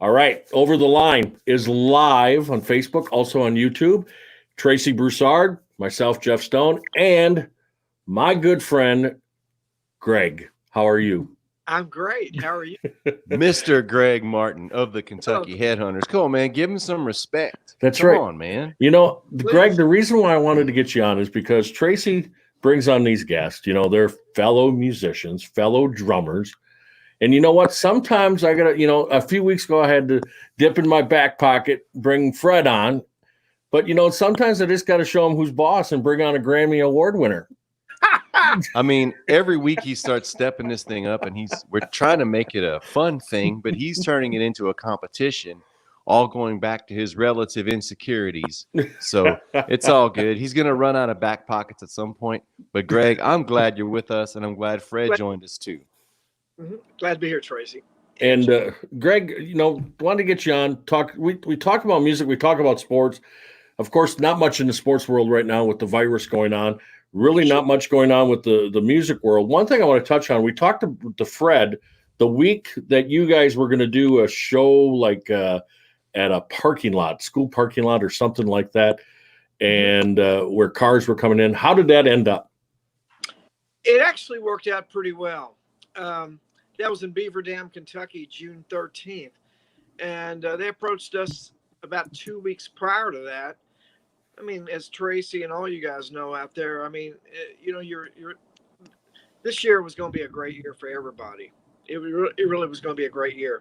All right. Over the Line is live on Facebook, also on YouTube. Tracy Broussard, myself, Jeff Stone, and my good friend, Greg. How are you? I'm great. How are you? Mr. Greg Martin of the Kentucky Headhunters. Come on, man. Give him some respect. That's Come right. on, man. You know, Greg, Please. the reason why I wanted to get you on is because Tracy brings on these guests. You know, they're fellow musicians, fellow drummers. And you know what? Sometimes I got to, a few weeks ago, I had to dip in my back pocket, bring Fred on. But, sometimes I just got to show him who's boss and bring on a Grammy Award winner. I mean, every week he starts stepping this thing up, and we're trying to make it a fun thing, but he's turning it into a competition, all going back to his relative insecurities. So it's all good. He's going to run out of back pockets at some point. But Greg, I'm glad you're with us, and I'm glad Fred joined us too. Glad to be here, Tracy. And Greg, wanted to get you on. We talk about music, we talk about sports. Of course, not much in the sports world right now with the virus going on. Really not much going on with the music world. One thing I want to touch on, we talked to Fred the week that you guys were going to do a show like at a parking lot, school parking lot or something like that, and where cars were coming in. How did that end up? It actually worked out pretty well. That was in Beaver Dam, Kentucky, June 13th. And they approached us about 2 weeks prior to that. I mean, as Tracy and all you guys know out there, I mean, this year was going to be a great year for everybody. It really was going to be a great year.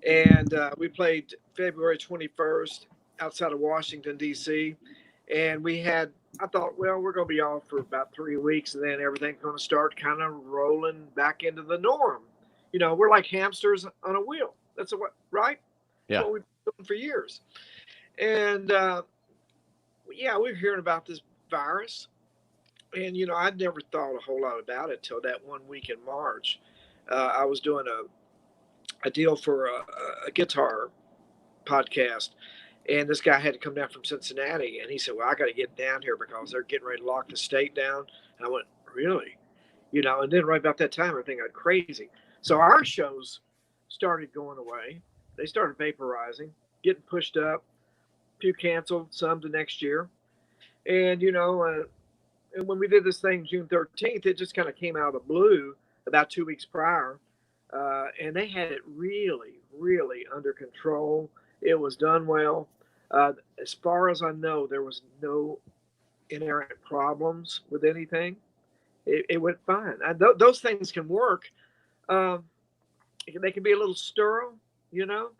And we played February 21st outside of Washington, D.C. And I thought, well, we're going to be off for about 3 weeks, and then everything's going to start kind of rolling back into the norm. We're like hamsters on a wheel. That's right? Yeah. That's what we've been doing for years. And, we were hearing about this virus. And, I'd never thought a whole lot about it till that 1 week in March. I was doing a deal for a guitar podcast. And this guy had to come down from Cincinnati. And he said, well, I got to get down here because they're getting ready to lock the state down. And I went, really? And then right about that time, everything got crazy. So our shows started going away. They started vaporizing, getting pushed up, a few canceled, some to next year. And, and when we did this thing June 13th, it just kind of came out of the blue about 2 weeks prior. And they had it really, really under control. It was done well. As far as I know, there was no inherent problems with anything. It went fine. Those things can work. They can be a little sterile,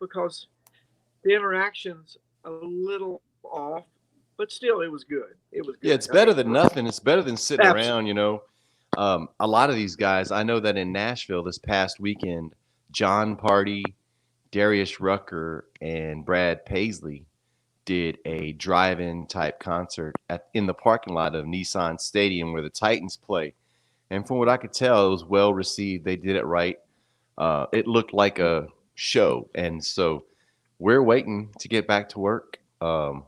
because the interaction's a little off, but still it was good. It was good. Yeah, it's better than nothing. It's better than sitting around, A lot of these guys, I know that in Nashville this past weekend, John Party, Darius Rucker, and Brad Paisley did a drive-in type concert in the parking lot of Nissan Stadium where the Titans play. And from what I could tell, it was well received. They did it right. It looked like a show. And so we're waiting to get back to work.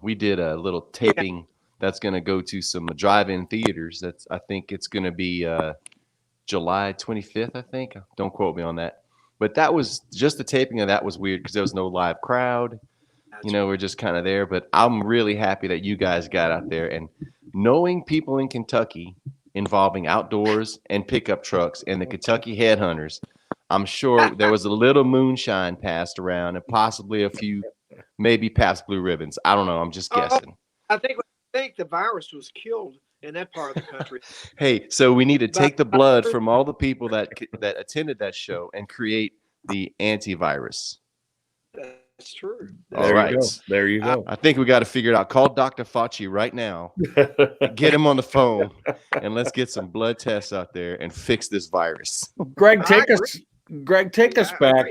We did a little taping that's going to go to some drive-in theaters. I think it's going to be July 25th, I think. Don't quote me on that. But that was just the taping of that was weird because there was no live crowd. We're just kind of there. But I'm really happy that you guys got out there. And knowing people in Kentucky involving outdoors and pickup trucks and the Kentucky Headhunters, I'm sure there was a little moonshine passed around and possibly a few, maybe Pabst Blue Ribbons. I don't know. I'm just guessing. I think the virus was killed in that part of the country. Hey, so we need to take the blood from all the people that attended that show and create the antivirus. That's true. All right. There you go. I think we got to figure it out. Call Dr. Fauci right now. Get him on the phone, and let's get some blood tests out there and fix this virus. Greg, take us back.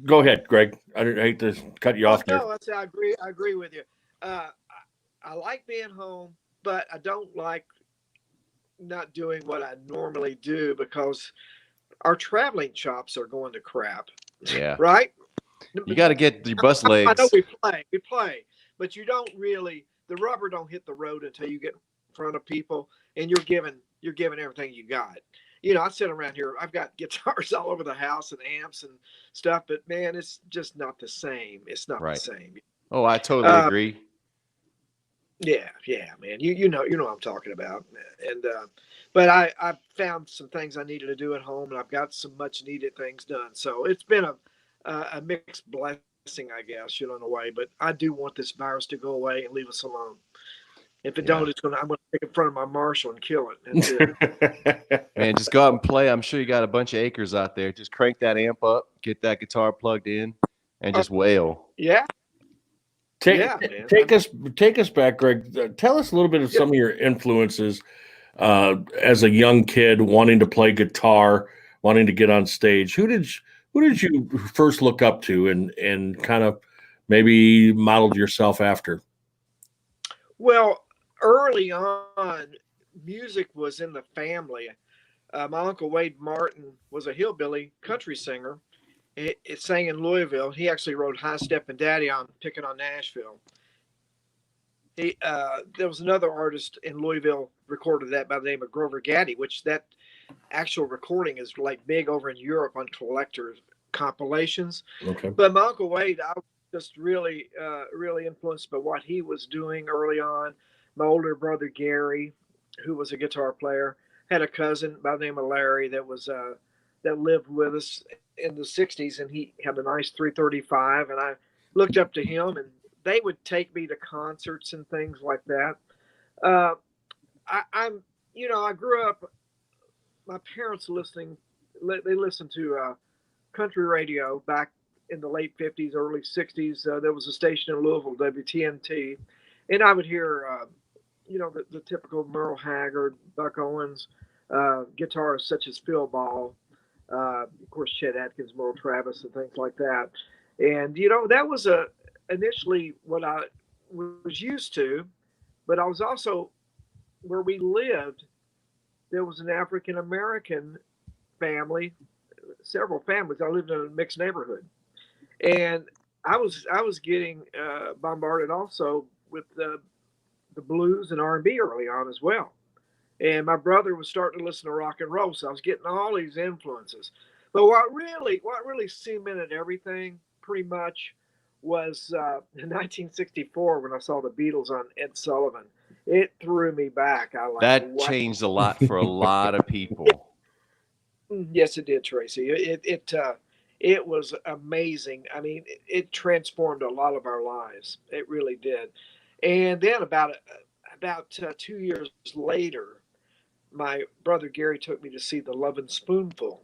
Go ahead, Greg. I hate to cut you off there. No, I agree with you. I like being home, but I don't like not doing what I normally do because our traveling chops are going to crap. Yeah. Right? You got to get your bus legs. I know we play, but you don't really, the rubber don't hit the road until you get in front of people and you're giving everything you got. I sit around here. I've got guitars all over the house and amps and stuff, but man, it's just not the same. It's not the Right. same. Oh, I totally agree. Yeah, man. You know what I'm talking about. And but I found some things I needed to do at home, and I've got some much needed things done. So it's been a mixed blessing, I guess, in a way. But I do want this virus to go away and leave us alone. If it Yeah. don't, I'm gonna take it in front of my Marshall and kill it. That's it. Man, just go out and play. I'm sure you got a bunch of acres out there. Just crank that amp up, get that guitar plugged in, and just wail. Yeah. Yeah, man. Take us back, Greg. Tell us a little bit of some of your influences as a young kid wanting to play guitar, wanting to get on stage. Who did you first look up to and kind of maybe modeled yourself after? Well, early on, music was in the family. My uncle Wade Martin was a hillbilly country singer. It sang in Louisville. He actually wrote "High Steppin' Daddy" on "Pickin' on Nashville." There was another artist in Louisville recorded that by the name of Grover Gaddy, which that actual recording is like big over in Europe on collectors compilations. Okay. But my uncle Wade, I was just really influenced by what he was doing early on. My older brother Gary, who was a guitar player, had a cousin by the name of Larry that was that lived with us in the '60s, and he had a nice 335, and I looked up to him, and they would take me to concerts and things like that. I grew up. My parents they listened to country radio back in the late '50s, early '60s. There was a station in Louisville, WTNT, and I would hear, the typical Merle Haggard, Buck Owens, guitarists such as Phil Ball, of course, Chet Atkins, Merle Travis, and things like that. And that was initially what I was used to, but I was also where we lived. There was an African American family, several families. I lived in a mixed neighborhood, and I was getting bombarded also with the blues and R&B early on as well. And my brother was starting to listen to rock and roll, so I was getting all these influences. But what really cemented everything pretty much was in 1964 when I saw the Beatles on Ed Sullivan. It threw me back. That what? changed a lot for a lot of people. Yes, it did, Tracy. It was amazing. I mean, it transformed a lot of our lives. It really did. And then about 2 years later, my brother Gary took me to see the Lovin' Spoonful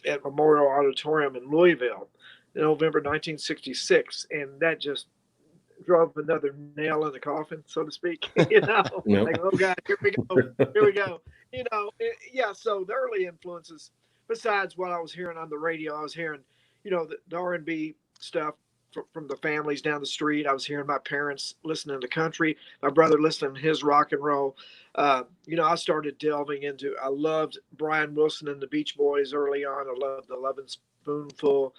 at Memorial Auditorium in Louisville in November 1966, and that just drove another nail in the coffin, so to speak. Yep. Like, oh God, here we go. Yeah. So the early influences, besides what I was hearing on the radio, I was hearing, the R&B stuff from the families down the street. I was hearing my parents listening to country, my brother listening to his rock and roll. I started delving into. I loved Brian Wilson and the Beach Boys early on. I loved the Lovin' Spoonful,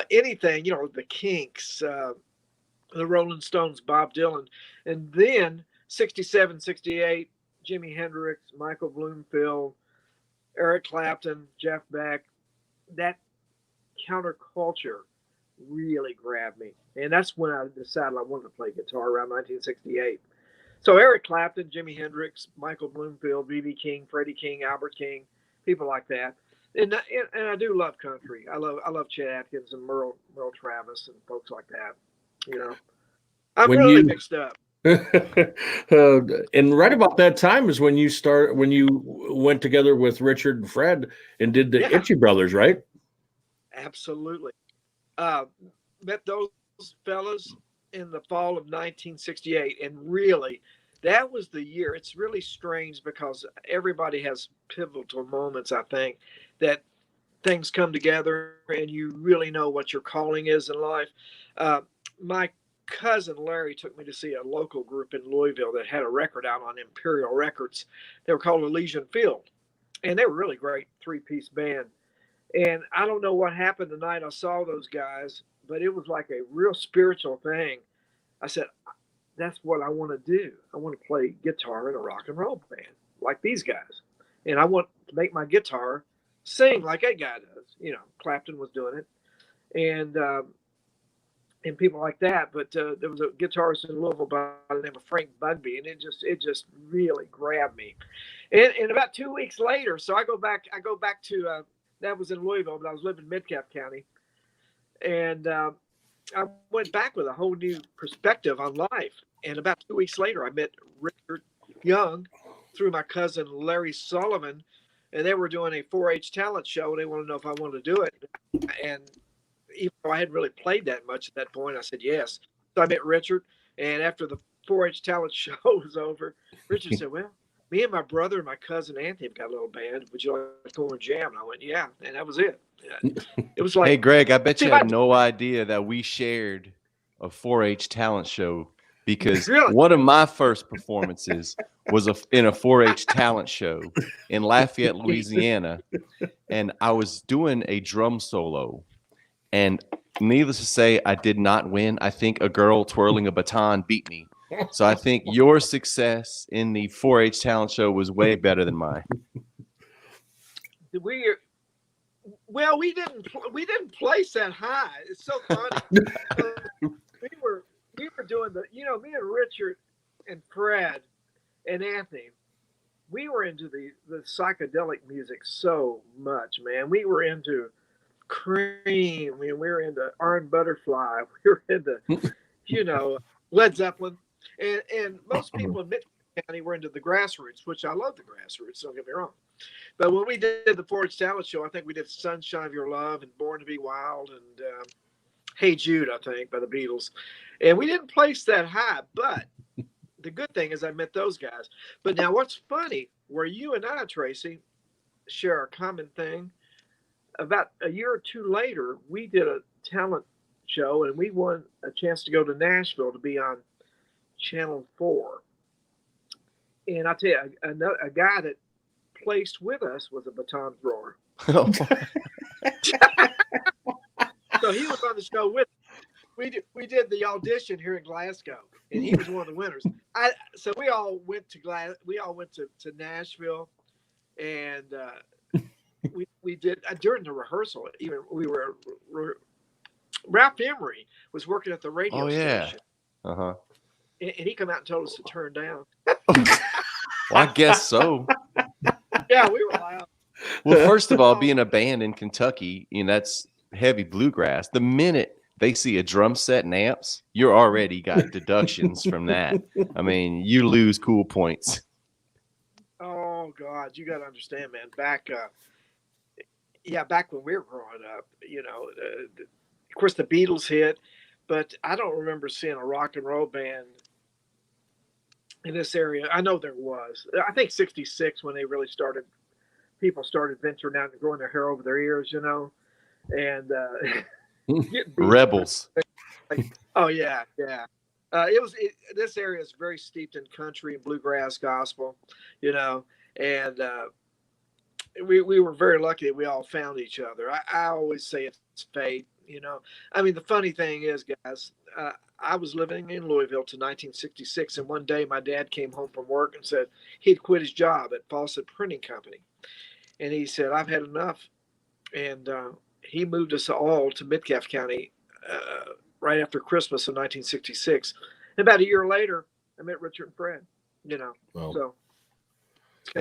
anything, the Kinks, the Rolling Stones, Bob Dylan, and then '67, '68, Jimi Hendrix, Michael Bloomfield, Eric Clapton, Jeff Beck. That counterculture really grabbed me, and that's when I decided I wanted to play guitar around 1968. So Eric Clapton, Jimi Hendrix, Michael Bloomfield, B.B. King, Freddie King, Albert King, people like that. And I do love country. I love Chet Atkins and Merle Travis and folks like that. I'm When really you- mixed up. And right about that time is when you went together with Richard and Fred and did the Yeah. Itchy Brothers, right? Absolutely. Met those fellas in the fall of 1968, and really, that was the year. It's really strange because everybody has pivotal moments, I think, that things come together and you really know what your calling is in life. My cousin Larry took me to see a local group in Louisville that had a record out on Imperial Records. They were called Elysian Field, and they were really great three-piece band. And I don't know what happened the night I saw those guys, but it was like a real spiritual thing. I said, that's what I want to do. I want to play guitar in a rock and roll band like these guys. and I want to make my guitar sing like that guy does. Clapton was doing it, and people like that. But there was a guitarist in Louisville by the name of Frank Bugby, and it just really grabbed me. And about 2 weeks later, so I go back to that was in Louisville, but I was living in Metcalfe County, and I went back with a whole new perspective on life. And about 2 weeks later, I met Richard Young through my cousin Larry Sullivan, and they were doing a 4-H talent show. They wanted to know if I wanted to do it, and even though I hadn't really played that much at that point, I said yes. So I met Richard, and after the 4-H talent show was over, Richard said, "Well, me and my brother and my cousin Anthony have got a little band. Would you like to go and jam?" And I went, "Yeah," and that was it. It was like, Hey, Greg, I bet you See, had no idea that we shared a 4-H talent show, because Really? one of my first performances was in a 4-H talent show in Lafayette, Louisiana, and I was doing a drum solo, and needless to say, I did not win. I think a girl twirling a baton beat me. So I think your success in the 4-H talent show was way better than mine. we didn't place that high. It's so funny. we were doing me and Richard and Fred and Anthony, we were into the psychedelic music so much, man. We were into Cream. We were into Iron Butterfly. We were into, Led Zeppelin. And most people in Midland County were into the Grassroots, which I love the Grassroots, don't get me wrong. But when we did the 4-H talent show, I think we did Sunshine of Your Love and Born to Be Wild and Hey Jude, I think, by the Beatles. And we didn't place that high, but the good thing is I met those guys. But now what's funny, where you and I, Tracy, share a common thing, about a year or two later, we did a talent show and we won a chance to go to Nashville to be on Channel 4. And I tell you, a guy that placed with us was a baton thrower. So he was on the show with us. We did the audition here in Glasgow, and he was one of the winners. So we all went to Nashville, and we did during the rehearsal. Even Ralph Emery was working at the radio station. Uh-huh. And he come out and told us to turn down. Well, I guess so. Yeah, we were loud. Well, first of all, being a band in Kentucky, that's heavy bluegrass. The minute they see a drum set and amps, you're already got deductions from that. I mean, you lose cool points. Oh God, you got to understand, man. Back when we were growing up, of course the Beatles hit, but I don't remember seeing a rock and roll band in this area. I know there was. I think '66 when they really started. People started venturing out and growing their hair over their ears, and Rebels. Oh yeah. This area is very steeped in country and bluegrass gospel, and we were very lucky that we all found each other. I always say it's fate, I mean, the funny thing is, guys, I was living in Louisville to 1966, and one day my dad came home from work and said he'd quit his job at Fawcett Printing Company. And he said, "I've had enough." And he moved us all to Metcalfe County right after Christmas of 1966. And about a year later, I met Richard and Fred, Wow.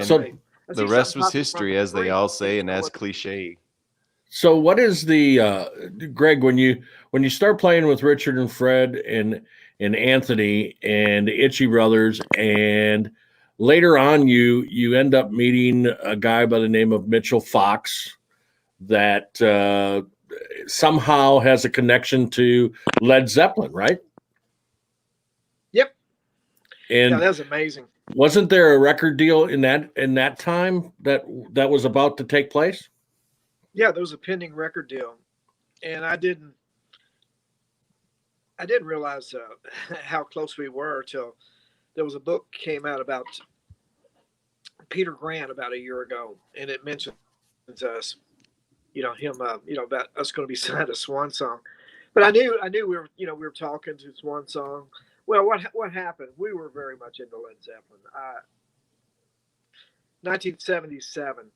So the rest was history, as they all say, and as cliche. So what is the Greg, when you start playing with Richard and Fred and Anthony and the Itchy Brothers, and later on you end up meeting a guy by the name of Mitchell Fox that somehow has a connection to Led Zeppelin, right? Yep. And yeah, that was amazing. Wasn't there a record deal in that time that was about to take place? Yeah, there was a pending record deal, and I didn't realize how close we were till there was a book came out about Peter Grant about a year ago, and it mentions us, him, about us going to be signed to Swan Song. But I knew we were talking to Swan Song. Well, what happened? We were very much into Led Zeppelin. 1977.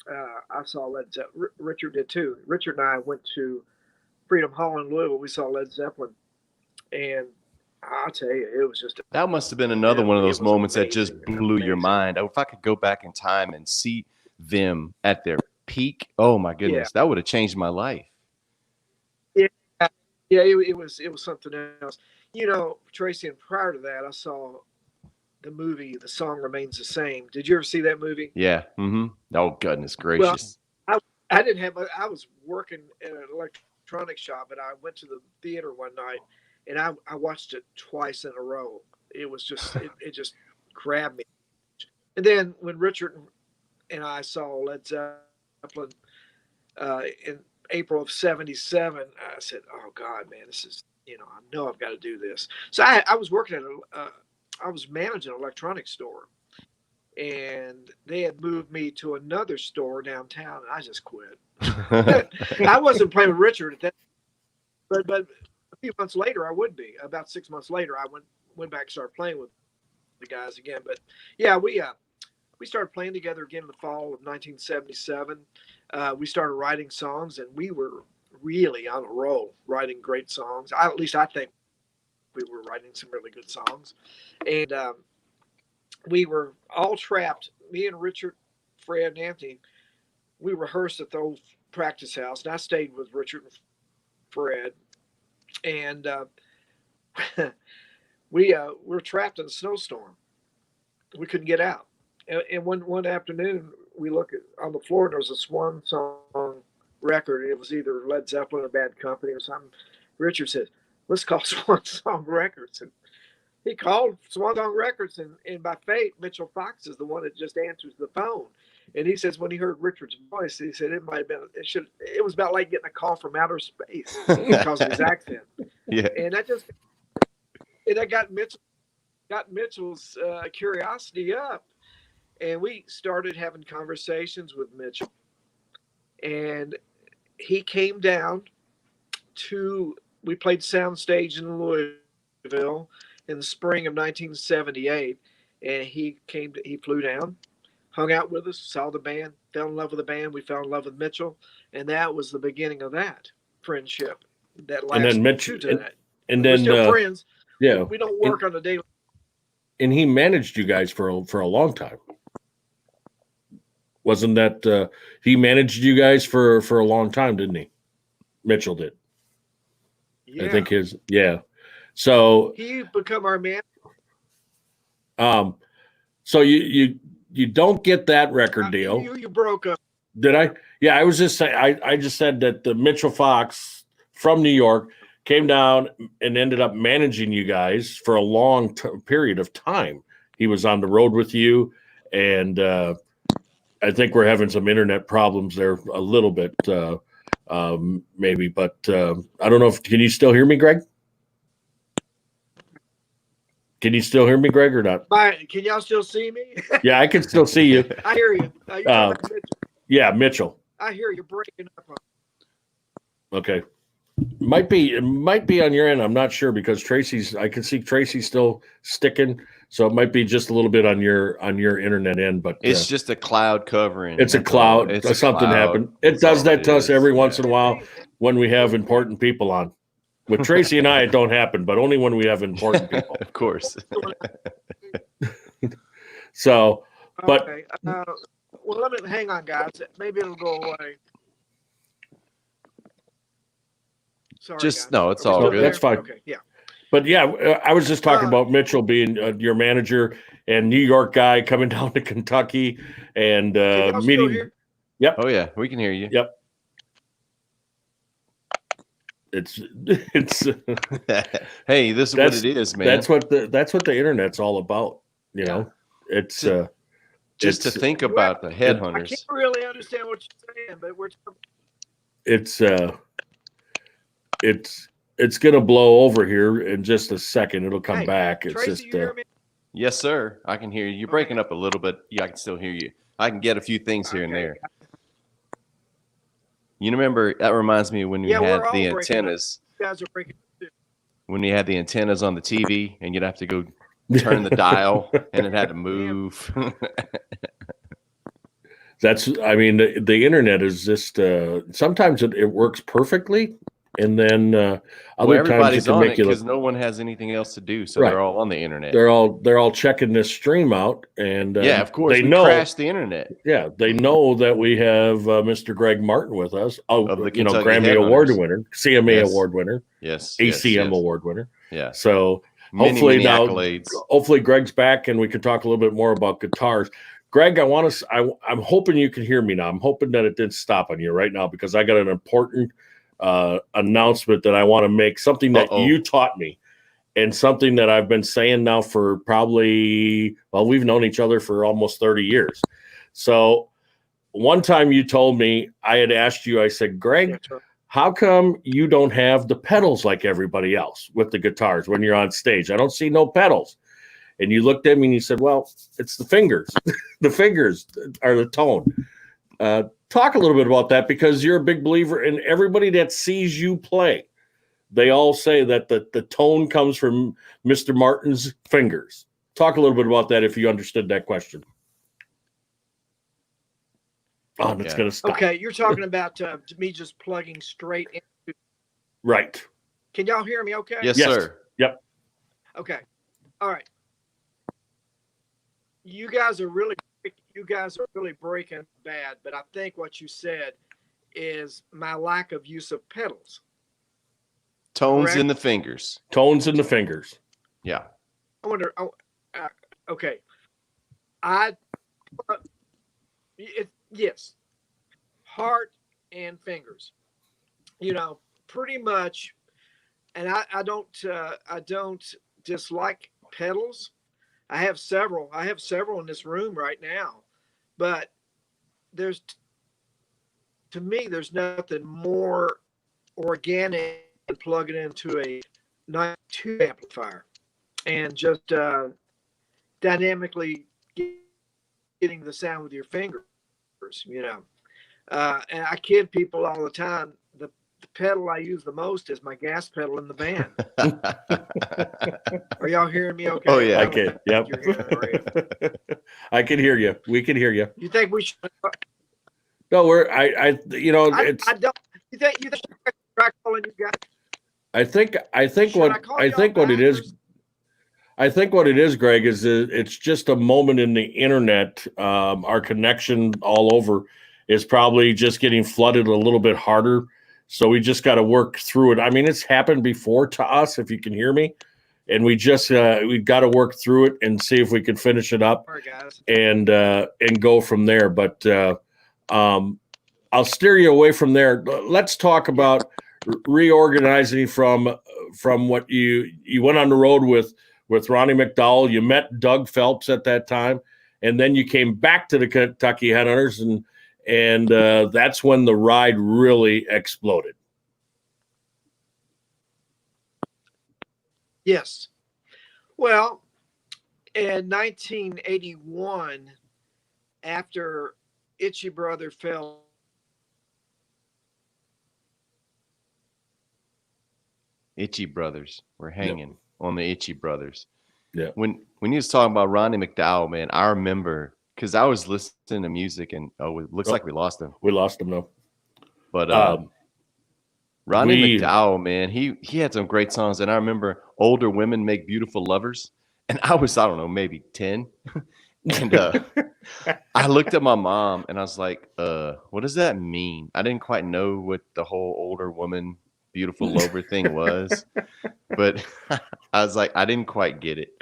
I saw Led Zeppelin. Richard did too. Richard and I went to Freedom Hall in Louisville. We saw Led Zeppelin, and I'll tell you, it was just That must have been another one of it those was moments that just amazing. blew your Amazing. mind. If I could go back in time and see them at their peak, oh my goodness, that would have changed my life. Yeah, it was something else. You know, Tracy, and prior to that, I saw the movie The Song Remains the Same. Did you ever see that movie? Yeah. Oh goodness gracious. I didn't have. I was working in an electronics shop, and I went to the theater one night, and I watched it twice in a row. It was just it just grabbed me. And then when Richard and I saw Led Zeppelin in April of '77, I said, "Oh God, man, this is I know I've got to do this." So I was working at I was managing an electronics store, and they had moved me to another store downtown, and I just quit. I wasn't playing with Richard at that, but a few months later I would be. About 6 months later, I went back and started playing with the guys again. But yeah, we started playing together again in the fall of 1977. We started writing songs, and we were really on a roll, writing great songs. At least I think we were writing some really good songs, and we were all trapped. Me and Richard, Fred, and Anthony. We rehearsed at the old practice house, and I stayed with Richard and Fred, and we were trapped in a snowstorm. We couldn't get out. And one afternoon, we look on the floor, and there was a Swan Song record. It was either Led Zeppelin or Bad Company or something. Richard said, "Let's call Swan Song Records." And he called Swan Song Records, and by fate, Mitchell Fox is the one that just answers the phone. And he says when he heard Richard's voice, he said it might have been, it was about like getting a call from outer space because of his accent. Yeah. And that got Mitchell's curiosity up. And we started having conversations with Mitchell. And he came down we played Soundstage in Louisville in the spring of 1978. And he flew down, hung out with us, saw the band, fell in love with the band. We fell in love with Mitchell. And that was the beginning of that friendship that lasted then Mitchell, to that. And We're then still friends. Yeah, We don't work on a daily. and he managed you guys for a long time. Wasn't that he managed you guys for a long time, didn't he? Mitchell did. Yeah. I think So He become our man. So you don't get that record deal. You broke up. Did I? Yeah, I was just saying. I just said that the Mitchell Fox from New York came down and ended up managing you guys for a long period of time. He was on the road with you, and I think we're having some internet problems there a little bit, maybe. But I don't know if can you still hear me, Greg? Can you still hear me, Greg, or not? Can y'all still see me? Yeah, I can still see you. I hear you. You're talking about Mitchell. Yeah, Mitchell. I hear you breaking up. Okay. It might be on your end. I'm not sure because I can see Tracy still sticking. So it might be just a little bit on your internet end, but It's just a cloud covering. it's a cloud. Something happened. It does that to us every once in a while when we have important people on. With Tracy and I, it don't happen, but only when we have important people. Of course. So, but Okay. Well, let me hang on, guys. Maybe it'll go away. Sorry, Just guys. no, it's Are we all still good. there? That's fine. Okay. Yeah. But yeah, I was just talking about Mitchell being your manager and New York guy coming down to Kentucky and Can y'all still meeting. hear? Oh yeah, we can hear you. Yep. It's Hey, this is what it is, man. that's what the internet's all about. You know, it's Just to think about the I headhunters. can't really understand what you're saying, but we're it's gonna blow over here in just a second. It'll come Hey, back. It's Tracy, just you hear me? Yes, sir. I can hear you. You're breaking up a little bit. Yeah, I can still hear you. I can get a few things here and Okay. there. You remember that reminds me when we Yeah, had we're all the breaking up. antennas. You guys are breaking up. When you had the antennas on the TV and you'd have to go turn the dial and it had to move. That's, I mean, the internet is just, sometimes it works perfectly. And then Well, other times it everybody's can on it make you look, because no one has anything else to do, so Right. they're all on the internet. they're all checking this stream out, and Yeah, of course. they We know, crashed the internet yeah, they know that we have Mr. Greg Martin with us. Oh, of the you know, Kentucky Grammy Award Headhunters. winner, CMA Yes. Award winner, Yes. ACM yes. Award winner. Yeah. So Many, hopefully many now, accolades. hopefully Greg's back and we can talk a little bit more about guitars. Greg, I'm hoping you can hear me now. I'm hoping that it didn't stop on you right now, because I got an important announcement that I want to make, something that you taught me, and something that I've been saying now for probably, well, we've known each other for almost 30 years. So one time you told me, I had asked you, I said, Greg, how come you don't have the pedals like everybody else with the guitars when you're on stage? I don't see no pedals. And you looked at me and you said, well, it's the fingers. The fingers are the tone. Talk a little bit about that, because you're a big believer, and everybody that sees you play, they all say that the tone comes from Mr. Martin's fingers. Talk a little bit about that if you understood that question. Oh, and it's going to stop. Okay, you're talking about me just plugging straight in. Right. Can y'all hear me okay? Yes, Yes. sir. Yep. Okay. All right. You guys are really breaking bad, but I think what you said is my lack of use of pedals. Tones Correct. in the fingers. Tones in the fingers. Yeah. I wonder. Okay. Yes. Heart and fingers. You know, pretty much. And I don't dislike pedals. I have several in this room right now, but to me, there's nothing more organic than plugging into a 92 amplifier and just dynamically getting the sound with your fingers, you know. And I kid people all the time. The pedal I use the most is my gas pedal in the van. Are y'all hearing me okay? Oh, yeah. I can. Yep. I can hear you. We can hear you. You think we should? No, it's. I don't. You think try calling you guys? I think what it is. I think what it is, Greg, is it's just a moment in the internet. Our connection all over is probably just getting flooded a little bit harder. So we just got to work through it. I mean, it's happened before to us, if you can hear me. And we just we've got to work through it and see if we can finish it up. All right, guys. And go from there. But I'll steer you away from there. Let's talk about reorganizing from what you went on the road with Ronnie McDowell. You met Doug Phelps at that time, and then you came back to the Kentucky Headhunters, and that's when the ride really exploded. Yes. Well, in 1981, after Itchy Brother fell. Itchy Brothers. We're hanging on the Itchy Brothers. Yeah. When you was talking about Ronnie McDowell, man, I remember because I was listening to music and it looks like we lost him. We lost him though. But Ronnie McDowell, man, he had some great songs, and I remember Older Women Make Beautiful Lovers, and I don't know, maybe 10. And I looked at my mom and I was like, what does that mean? I didn't quite know what the whole older woman beautiful lover thing was, but I was like, I didn't quite get it.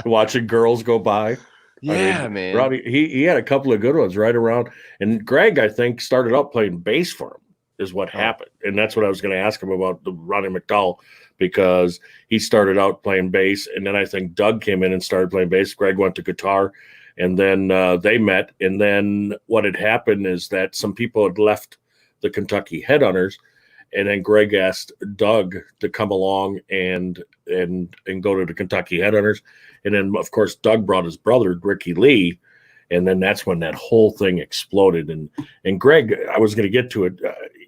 Watching girls go by. Yeah, man. Ronnie, he had a couple of good ones right around. And Greg, I think, started out playing bass for him, is what happened. And that's what I was going to ask him about, the Ronnie McDowell, because he started out playing bass. And then I think Doug came in and started playing bass. Greg went to guitar. And then they met. And then what had happened is that some people had left the Kentucky Headhunters. And then Greg asked Doug to come along and go to the Kentucky Headhunters. And then, of course, Doug brought his brother, Ricky Lee. And then that's when that whole thing exploded. And Greg, I was going to get to it.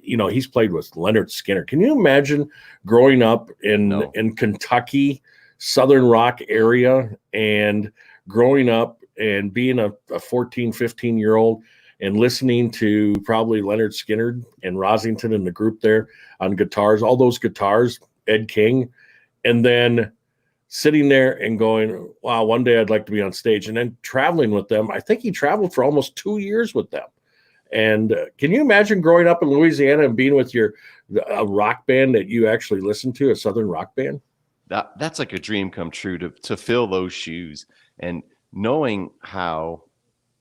He's played with Leonard Skinner. Can you imagine growing up in Kentucky, Southern Rock area, and growing up and being a 14, 15-year-old and listening to probably Leonard Skinner and Rosington in the group there on guitars, all those guitars, Ed King, and then sitting there and going, wow, one day I'd like to be on stage, and then traveling with them. I think he traveled for almost 2 years with them. And can you imagine growing up in Louisiana and being with a rock band that you actually listened to, a Southern rock band? That's like a dream come true to fill those shoes, and knowing how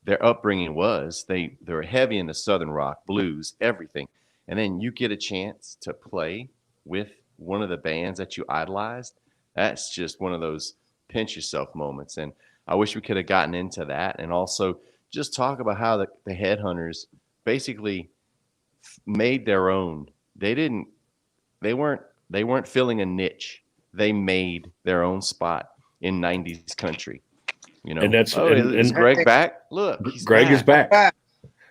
their upbringing was. They were heavy into Southern rock, blues, everything. And then you get a chance to play with one of the bands that you idolized. That's just one of those pinch yourself moments. And I wish we could have gotten into that, and also just talk about how the Headhunters basically made their own. They weren't filling a niche. They made their own spot in 90s country. You know, and that's is Greg back? Look, Greg is back.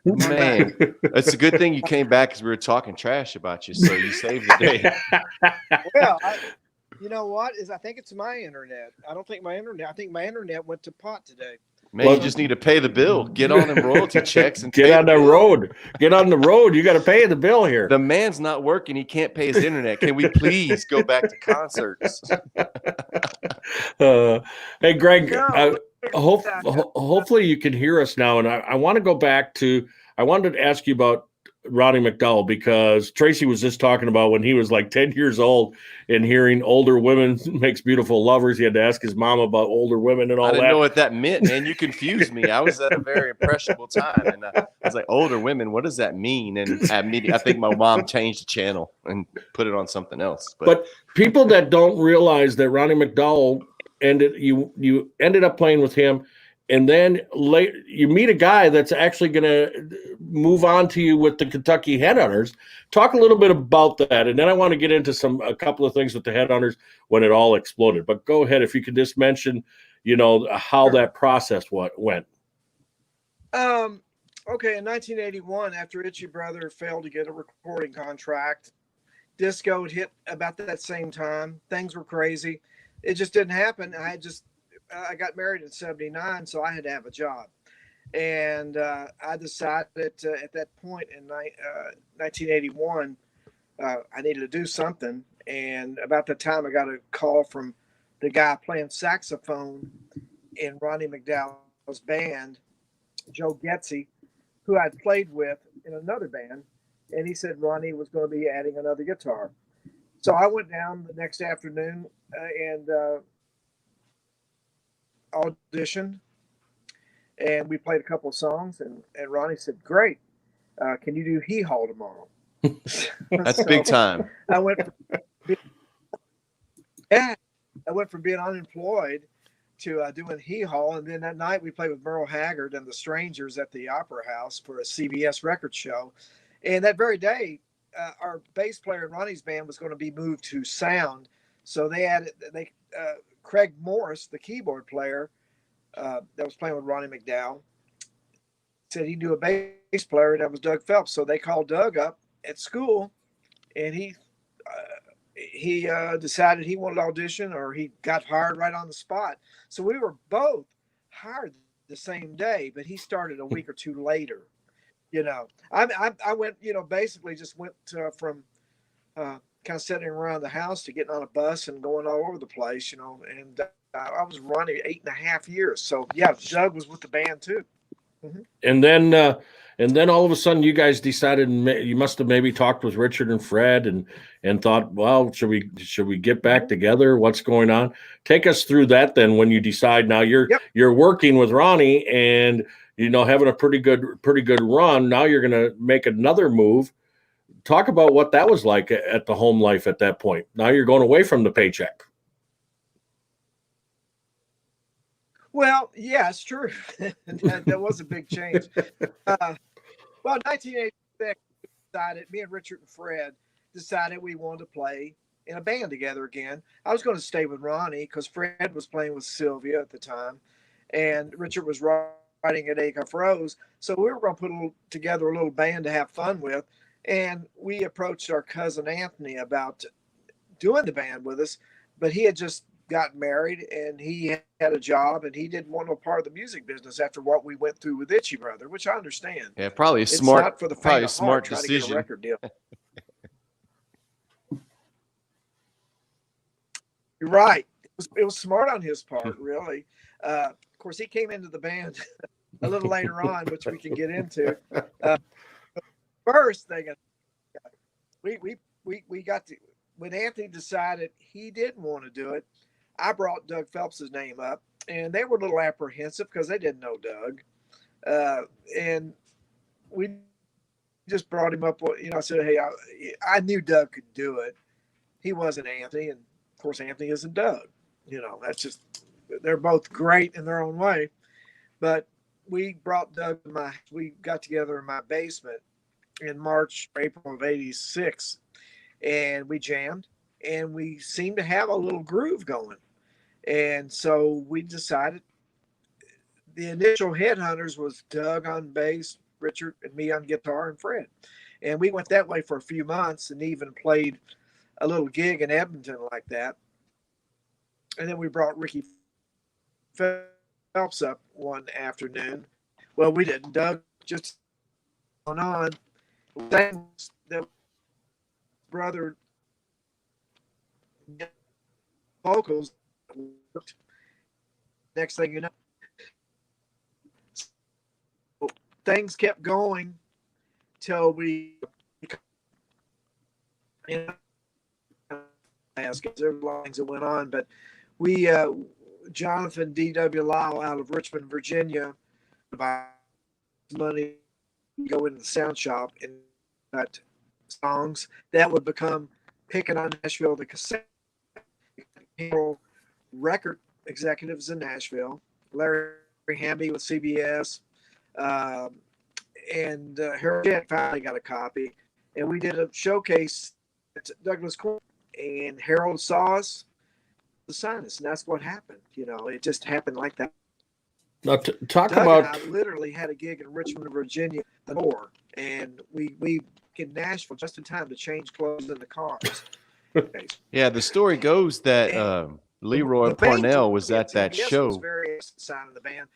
Man, it's a good thing you came back because we were talking trash about you, so you saved the day. Well, you know what? I think it's my internet. I don't think my internet. I think my internet went to pot today. Man, you just need to pay the bill. Get on them royalty checks and get on the road. Get on the road. You got to pay the bill here. The man's not working. He can't pay his internet. Can we please go back to concerts? Hey, Greg, hopefully you can hear us now. And I want to go back to, I wanted to ask you about Ronnie McDowell, because Tracy was just talking about when he was like 10 years old and hearing older women makes beautiful lovers. He had to ask his mom about older women and all that. I didn't know what that meant, man. You confused me. I was at a very impressionable time. And I was like, older women, what does that mean? And I think my mom changed the channel and put it on something else. But people that don't realize that Ronnie McDowell you ended up playing with him, and then you meet a guy that's actually going to move on to you with the Kentucky Headhunters. Talk a little bit about that, and then I want to get into a couple of things with the Headhunters when it all exploded. But go ahead, if you could just mention, how that process went. Okay, in 1981, after Itchy Brother failed to get a recording contract, disco had hit about that same time. Things were crazy. It just didn't happen. I got married in 79, so I had to have a job. And I decided at that point in 1981, I needed to do something. And about that time, I got a call from the guy playing saxophone in Ronnie McDowell's band, Joe Getze, who I'd played with in another band. And he said Ronnie was going to be adding another guitar. So I went down the next afternoon and auditioned, and we played a couple of songs, and Ronnie said, great, can you do Hee Haw tomorrow? That's big time. I went from being unemployed to doing Hee Haw, and then that night we played with Merle Haggard and the Strangers at the Opera House for a CBS record show. And that very day, our bass player in Ronnie's band was going to be moved to sound, so Craig Morris, the keyboard player that was playing with Ronnie McDowell, said he knew a bass player, and that was Doug Phelps. So they called Doug up at school, and he decided he wanted to audition, or he got hired right on the spot. So we were both hired the same day, but he started a week or two later. I went, basically just went from kind of sitting around the house to getting on a bus and going all over the place, and I was running 8.5 years. So yeah, Doug was with the band too. Mm-hmm. And then all of a sudden you guys decided, you must have maybe talked with Richard and Fred and thought, well, should we get back together? What's going on? Take us through that then, when you decide now you're working with Ronnie and, having a pretty good run. Now you're going to make another move. Talk about what that was like at the home life at that point. Now you're going away from the paycheck. Well, yeah, it's true. that was a big change. Well, 1986, me and Richard and Fred decided we wanted to play in a band together again. I was going to stay with Ronnie because Fred was playing with Sylvia at the time, and Richard was writing at Acuff Rose. So we were going to put together a little band to have fun with. And we approached our cousin Anthony about doing the band with us, but he had just got married, and he had a job, and he didn't want no part of the music business after what we went through with Itchy Brother, which I understand. Yeah, probably a It's smart, not for the probably faint a of smart heart trying to get a decision. record deal. You're right. It was smart on his part, really. Of course, he came into the band a little later on, which we can get into. First thing, we got to, when Anthony decided he didn't want to do it, I brought Doug Phelps's name up, and they were a little apprehensive because they didn't know Doug. And we just brought him up. You know, I said, hey, I knew Doug could do it. He wasn't Anthony, and of course, Anthony isn't Doug. You know, that's just, they're both great in their own way. But we brought Doug we got together in my basement in March, April of '86, and we jammed, and we seemed to have a little groove going. And so we decided the initial Headhunters was Doug on bass, Richard and me on guitar, and Fred. And we went that way for a few months and even played a little gig in Edmonton like that. And then we brought Ricky Phelps up one afternoon. Well, we didn't. Doug just on. The brother vocals. Next thing you know, things kept going till we. Ask if there were lines that went on, but we Jonathan D.W. Lyle out of Richmond, Virginia, by money go into the sound shop and got songs that would become Picking on Nashville, the cassette. Record executives in Nashville, Larry Hamby with CBS, and Harold Shedd finally got a copy, and we did a showcase at Douglas Corner, and Harold saw us, signed us, and that's what happened. You know, it just happened like that. Now, talk Doug about. and I literally had a gig in Richmond, Virginia, the door, and we in Nashville just in time to change clothes in the cars. Yeah, the story goes that Leroy Parnell was at that show. Was very sign of the band.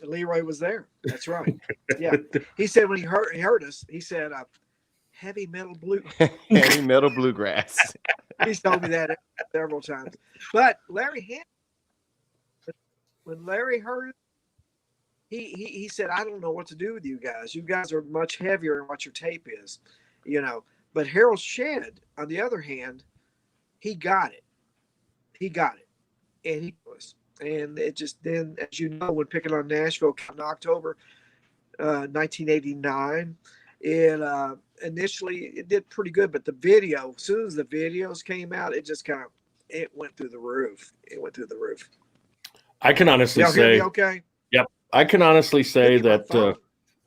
Leroy was there. That's right. Yeah, he said when he heard us, he said, "Heavy metal blue." Heavy metal bluegrass. He's told me that several times. But Larry, when Larry heard it, he said, "I don't know what to do with you guys. You guys are much heavier than what your tape is, you know." But Harold Shedd, on the other hand, he got it. He got it, and he was, and it just then, as you know, when Picking on Nashville came in October 1989, it initially it did pretty good, but the video, as soon as the videos came out, it just kind of it went through the roof. It went through the roof. I can honestly Y'all hear say, me okay? Yep, I can honestly say Give me my that. phone.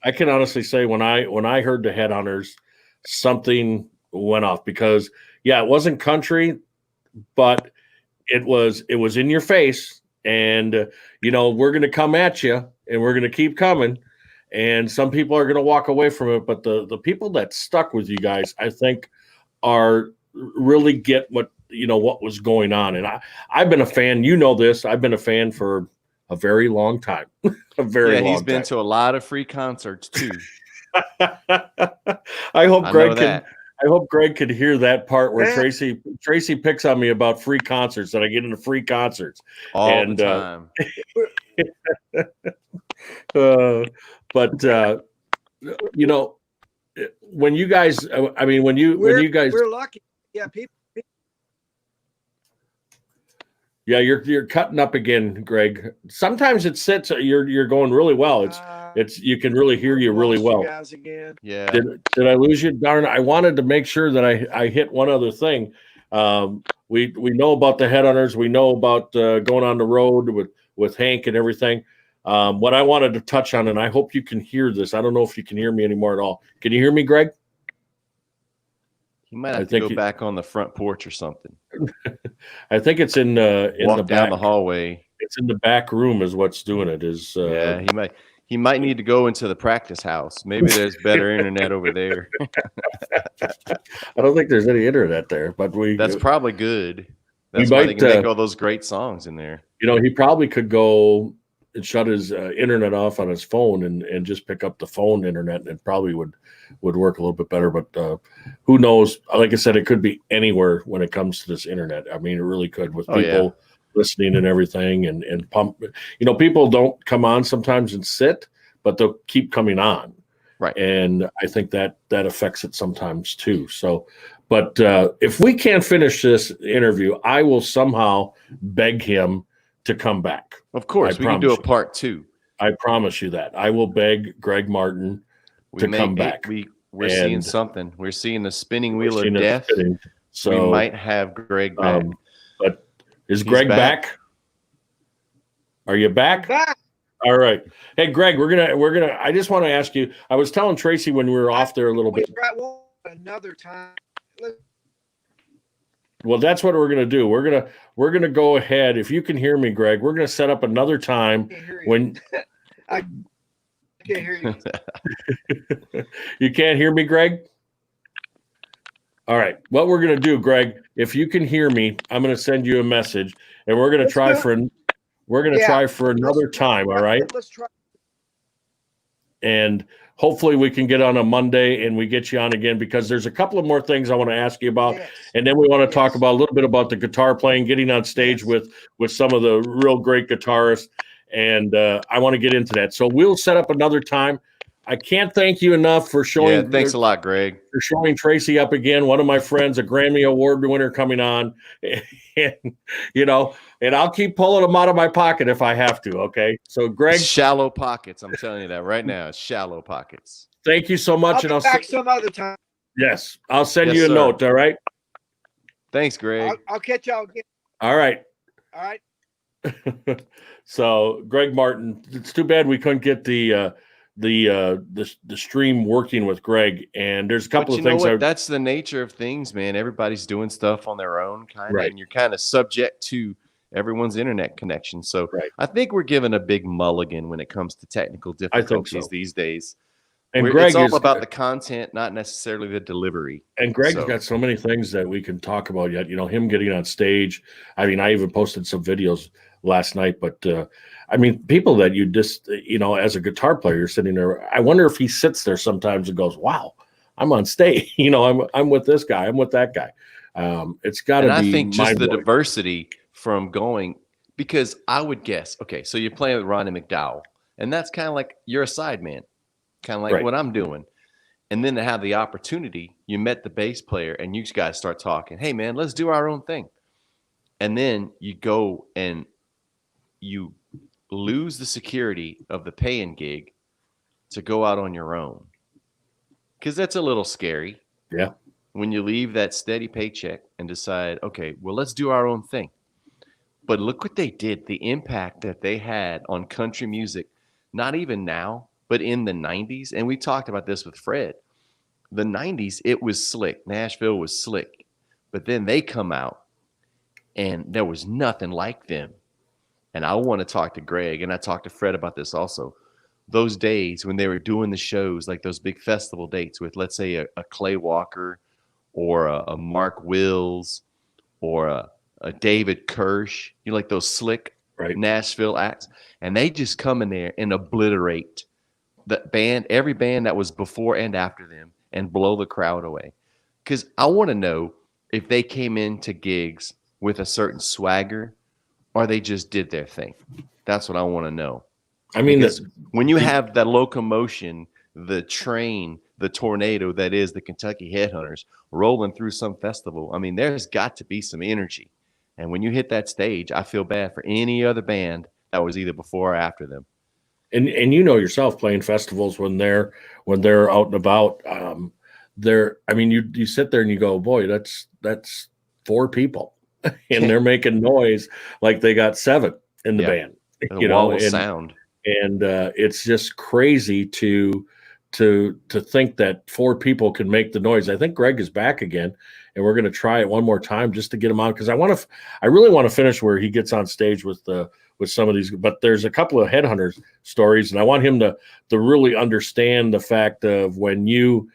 I can honestly say when I heard the Headhunters, something went off because it wasn't country, but it was in your face, and you know, we're going to come at you, and we're going to keep coming, and some people are going to walk away from it, but the people that stuck with you guys, I think, are really get what was going on. And I've been a fan, you know this, I've been a fan for a very long time. He's been to a lot of free concerts too. I hope Greg could hear that part where Tracy picks on me about free concerts, that I get into free concerts all the time. We're lucky. Yeah, people. Yeah, you're cutting up again, Greg. Sometimes it sits. You're going really well. It's you can really hear you really well. You guys again. Yeah. Did I lose you? Darn! I wanted to make sure that I hit one other thing. We know about the Headhunters. We know about going on the road with Hank and everything. What I wanted to touch on, and I hope you can hear this. I don't know if you can hear me anymore at all. Can you hear me, Greg? You might have to go back on the front porch or something. I think it's in the down the hallway. It's in the back room is what's doing it. He He might need to go into the practice house. Maybe there's better internet over there. I don't think there's any internet there, but That's probably good. That's why they can make all those great songs in there. He probably could go and shut his internet off on his phone and just pick up the phone internet, and it probably would work a little bit better. But who knows? Like I said, it could be anywhere when it comes to this internet. I mean, it really could, with people listening and everything, and pump. People don't come on sometimes and sit, but they'll keep coming on. Right. And I think that affects it sometimes too. So, but if we can't finish this interview, I will somehow beg him to come back. Of course, we can do a part 2. I promise you that. I will beg Greg Martin to come back. We're seeing something. We're seeing the spinning wheel of death. So we might have Greg back. But is Greg back? Are you back? Back. All right. Hey, Greg, we're gonna. I just want to ask you. I was telling Tracy when we were off there a little bit. Another time. Well, that's what we're gonna do. We're gonna go ahead. If you can hear me, Greg, we're gonna set up another time when. I can't hear you. You can't hear me, Greg? All right. What we're gonna do, Greg, if you can hear me, I'm gonna send you a message, and we're gonna try for another time. All right. Let's try. And hopefully we can get on a Monday and we get you on again, because there's a couple of more things I want to ask you about. Yes. And then we want to talk about a little bit about the guitar playing, getting on stage with some of the real great guitarists. And I want to get into that. So we'll set up another time. I can't thank you enough for showing. Yeah, thanks a lot, Greg. For showing Tracy up again, one of my friends, a Grammy Award winner coming on. And I'll keep pulling them out of my pocket if I have to. Okay. So Greg, shallow pockets. I'm telling you that right now. It's shallow pockets. Thank you so much. I'll be back some other time. Yes. I'll send you a note. All right. Thanks, Greg. I'll catch y'all again. All right. All right. So Greg Martin, it's too bad we couldn't get the stream working with Greg. And there's a couple of things. That's the nature of things, man. Everybody's doing stuff on their own kind of, right. And you're kind of subject to everyone's internet connection. So right. I think we're given a big mulligan when it comes to technical difficulties these days. And Greg, it's all about the content, not necessarily the delivery. And Greg's got so many things that we can talk about yet. Him getting on stage. I mean, I even posted some videos last night, but people that you just, as a guitar player, you're sitting there. I wonder if he sits there sometimes and goes, "Wow, I'm on stage. I'm with this guy. I'm with that guy." It's got to be. I think just the diversity from going, because I would guess, okay, so you're playing with Ronnie McDowell, and that's kind of like you're a sideman, kind of like what I'm doing. And then to have the opportunity, you met the bass player and you guys start talking, "Hey man, let's do our own thing." And then you go and you lose the security of the paying gig to go out on your own. Because that's a little scary. Yeah. When you leave that steady paycheck and decide, okay, well, let's do our own thing. But look what they did, the impact that they had on country music, not even now, but in the 90s. And we talked about this with Fred. The 90s, it was slick. Nashville was slick. But then they come out and there was nothing like them. And I want to talk to Greg, and I talked to Fred about this also. Those days when they were doing the shows, like those big festival dates with, let's say, a Clay Walker or a Mark Wills or a David Kirsch, like those slick Nashville acts. And they just come in there and obliterate the band, every band that was before and after them, and blow the crowd away. Because I want to know if they came into gigs with a certain swagger, or they just did their thing. That's what I want to know. I mean, when you have that locomotion, the train, the tornado that is the Kentucky Headhunters rolling through some festival, I mean, there's got to be some energy. And when you hit that stage, I feel bad for any other band that was either before or after them. And yourself playing festivals when they're out and about, you sit there and you go, boy, that's 4 people. And they're making noise like they got 7 in the band. Sound. And it's just crazy to think that 4 people can make the noise. I think Greg is back again, and we're going to try it one more time just to get him on, because I really want to finish where he gets on stage with with some of these, but there's a couple of headhunters stories, and I want him to really understand the fact of when you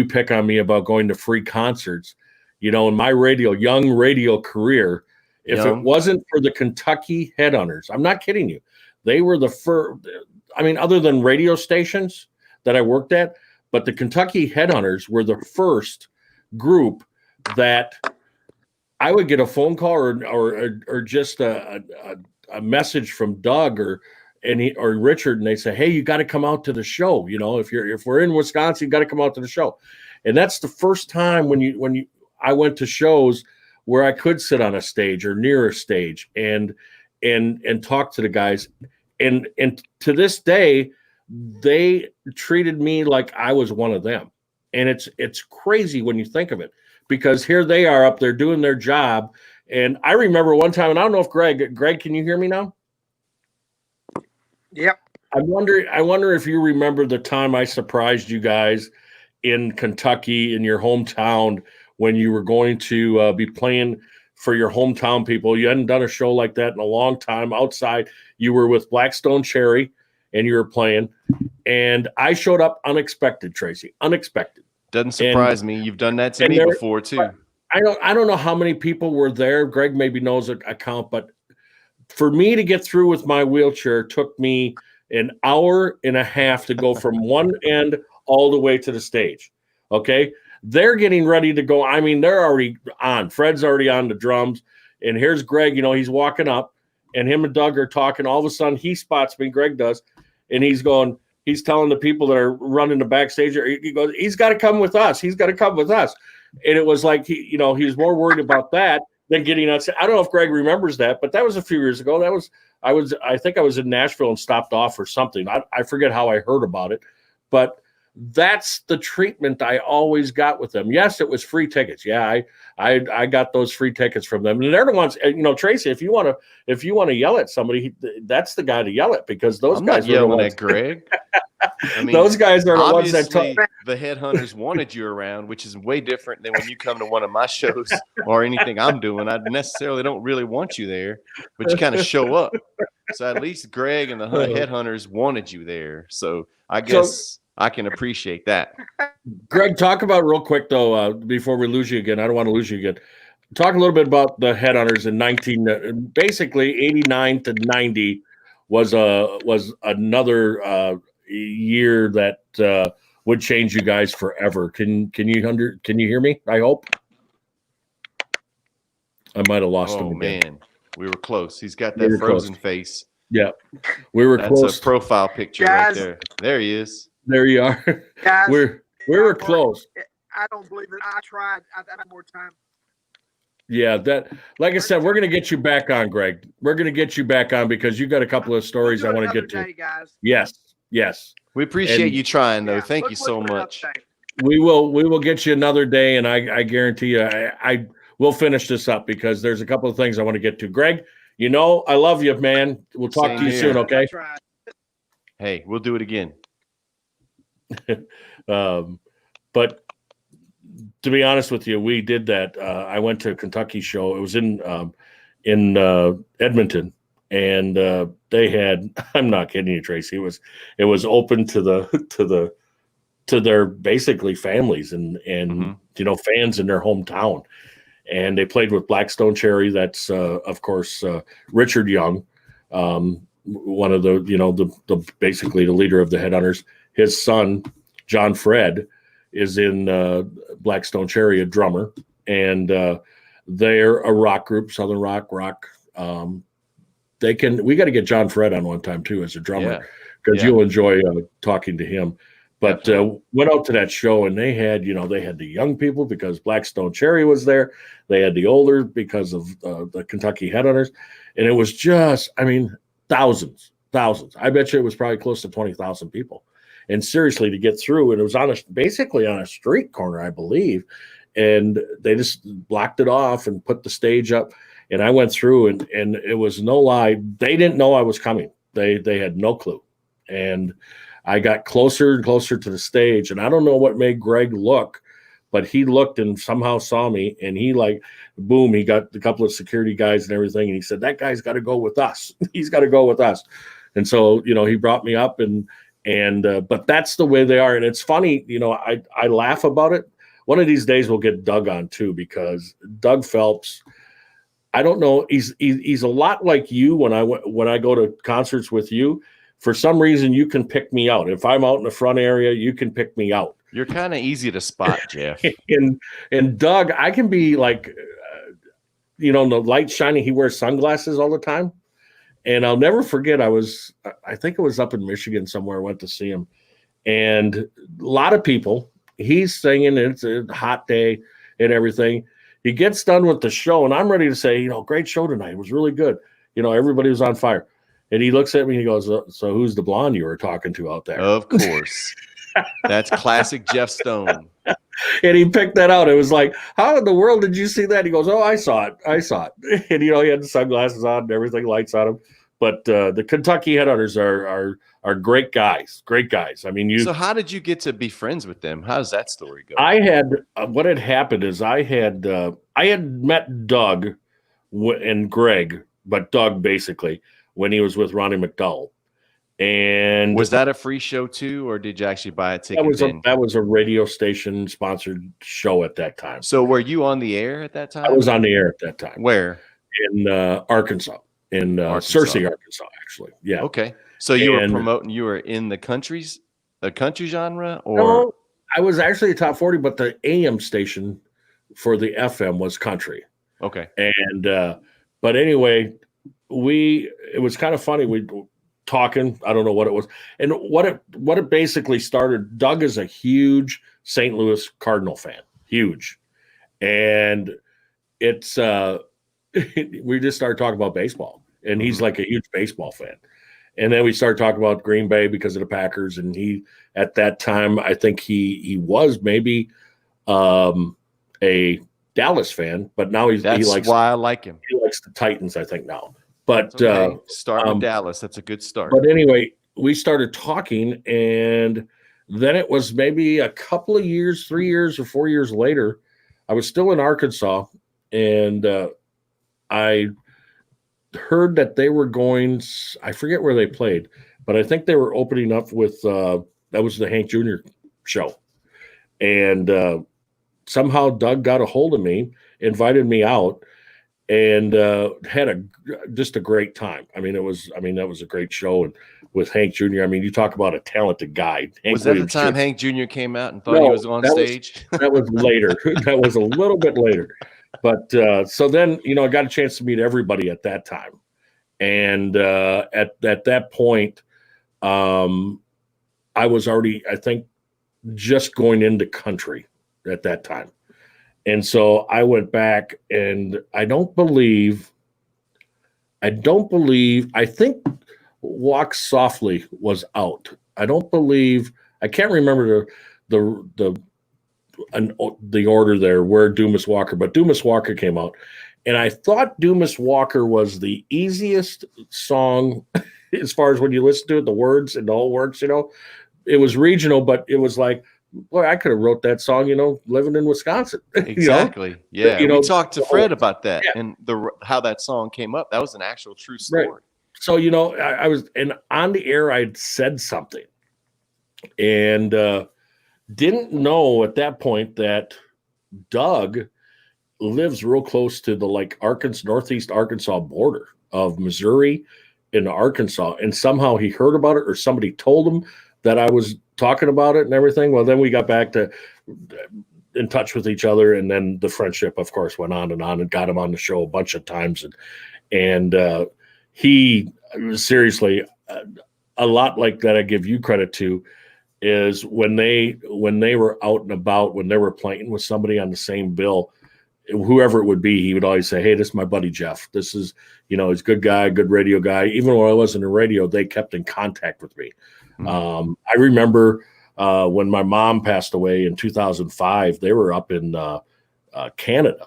pick on me about going to free concerts, in my young radio career, if it wasn't for the Kentucky Headhunters, I'm not kidding you, they were the first. I mean, other than radio stations that I worked at, but the Kentucky Headhunters were the first group that I would get a phone call or just a message from Doug or Richard, and they say, "Hey, you got to come out to the show. If we're in Wisconsin, you got to come out to the show." And that's the first time when I went to shows where I could sit on a stage or near a stage and talk to the guys. And to this day, they treated me like I was one of them. And it's crazy when you think of it, because here they are up there doing their job. And I remember one time, and I don't know if Greg, can you hear me now? Yep. I wonder if you remember the time I surprised you guys in Kentucky, in your hometown, when you were going to be playing for your hometown people. You hadn't done a show like that in a long time outside. You were with Black Stone Cherry and you were playing, and I showed up unexpected, Tracy, unexpected. Doesn't surprise me. You've done that to me before too. I don't know how many people were there. Greg maybe knows a count, but for me to get through with my wheelchair took me an hour and a half to go from one end all the way to the stage. Okay. They're getting ready to go. I mean, they're already on. Fred's already on the drums. And here's Greg, he's walking up, and him and Doug are talking. All of a sudden he spots me, Greg does. And he's telling the people that are running the backstage, he goes, he's got to come with us. He's got to come with us. And it was like, he was more worried about that than getting us. I don't know if Greg remembers that, but that was a few years ago. I think I was in Nashville and stopped off or something. I forget how I heard about it, but that's the treatment I always got with them. Yes, it was free tickets. Yeah, I got those free tickets from them. And they're the ones, Tracy, if you want to yell at somebody, that's the guy to yell at, because those guys are yelling at Greg. I mean, those guys are the ones that the Headhunters wanted you around, which is way different than when you come to one of my shows or anything I'm doing. I necessarily don't really want you there, but you kind of show up. So at least Greg and the Headhunters wanted you there. So I guess I can appreciate that. Greg, talk about real quick though, before we lose you again. I don't want to lose you again. Talk a little bit about the Headhunters in basically 89 to 90 was another year that would change you guys forever. Can you hear me? I hope. I might have lost him again. Man, we were close. He's got that frozen face. Yeah, we were close. That's a profile picture right there. There he is. There you are. Guys, we were close. I don't believe it. I tried. I had more time. Yeah, like I said, we're going to get you back on, Greg. We're going to get you back on because you got a couple of stories I want to get to. Guys. Yes. We appreciate you trying, though. Thank you so much. We will get you another day, and I guarantee you, I will finish this up because there's a couple of things I want to get to. Greg, I love you, man. We'll talk to you soon, okay? Hey, we'll do it again. But to be honest with you, we did that. I went to a Kentucky show. It was in Edmonton, and they had. I'm not kidding you, Tracy. It was open to their basically families and fans in their hometown, and they played with Black Stone Cherry. That's of course Richard Young, one of the basically the leader of the Headhunters. His son John Fred is in Black Stone Cherry, a drummer, and they're a rock group, Southern rock. We got to get John Fred on one time too as a drummer, because you'll enjoy talking to him. But went out to that show, and they had the young people because Black Stone Cherry was there. They had the older because of the Kentucky Headhunters, and it was just, thousands. I bet you it was probably close to 20,000 people. And seriously, to get through, and it was basically on a street corner, I believe, and they just blocked it off and put the stage up. And I went through, and it was no lie. They didn't know I was coming. They had no clue. And I got closer and closer to the stage, and I don't know what made Greg look, but he looked and somehow saw me, and he like, boom, he got a couple of security guys and everything, and he said, that guy's got to go with us. He's got to go with us. And so, he brought me up, and but that's the way they are. And it's funny, I laugh about it. One of these days we'll get Doug on too, because Doug Phelps, I don't know, he's a lot like you. When I go to concerts with you, for some reason you can pick me out. If I'm out in the front area, you can pick me out. You're kind of easy to spot, Jeff. and Doug, I can be like, the light shining. He wears sunglasses all the time. And I'll never forget, I think it was up in Michigan somewhere. I went to see him, and a lot of people, he's singing, it's a hot day and everything. He gets done with the show, and I'm ready to say, great show tonight. It was really good. Everybody was on fire. And he looks at me and he goes, so who's the blonde you were talking to out there? Of course. That's classic Jeff Stone. And he picked that out. It was like, how in the world did you see that? He goes, oh, I saw it. And, he had the sunglasses on and everything, lights on him. But the Kentucky Headhunters are great guys. Great guys. I mean, So how did you get to be friends with them? How does that story go? I had what had happened is I had met Doug and Greg, but Doug basically when he was with Ronnie McDowell. And was that a free show too, or did you actually buy a ticket? That was a radio station sponsored show at that time. So were you on the air at that time? I was on the air at that time. Where? In Arkansas. In Searcy, Arkansas, actually. Yeah. Okay. So you were promoting, you were in the country genre, or? No, I was actually a top 40, but the AM station for the FM was country. Okay. And, but anyway, it was kind of funny. We talking, I don't know what it was. And what it basically started, Doug is a huge St. Louis Cardinal fan, huge. And it's, we just started talking about baseball, and he's like a huge baseball fan. And then we started talking about Green Bay because of the Packers. And he, at that time, I think he was maybe a Dallas fan, but now he likes why I like him. He likes the Titans, I think now. But start with Dallas. That's a good start. But anyway, we started talking, and then it was maybe a couple of years, 3 years or 4 years later, I was still in Arkansas, and I heard that they were going, I forget where they played, but I think they were opening up with, that was the Hank Jr. show. And somehow Doug got a hold of me, invited me out, and had just a great time. That was a great show. And with Hank Jr., you talk about a talented guy. Was that the time Hank Jr. came out and thought he was on stage? That was later. That was a little bit later. But so then, I got a chance to meet everybody at that time. And at that point, I was already, I think, just going into country at that time. And so I went back, and I think Walk Softly was out. I can't remember the order there where Dumas Walker, but Dumas Walker came out, and I thought Dumas Walker was the easiest song as far as when you listen to it, the words and the whole works, it was regional, but it was like, boy, I could have wrote that song, living in Wisconsin. Exactly. Yeah. We talked to Fred about that, and how that song came up. That was an actual true story. Right. So, I was, and on the air, I'd said something, and didn't know at that point that Doug lives real close to the northeast Arkansas border of Missouri and Arkansas. And somehow he heard about it, or somebody told him that I was talking about it and everything. Well, then we got back to in touch with each other. And then the friendship, of course, went on and got him on the show a bunch of times. And he seriously, a lot like that I give you credit to, is when they were out and about, when they were playing with somebody on the same bill, whoever it would be, he would always say, hey, this is my buddy Jeff. This is, he's a good guy, good radio guy. Even when I wasn't in radio, they kept in contact with me. Mm-hmm. I remember when my mom passed away in 2005, they were up in Canada,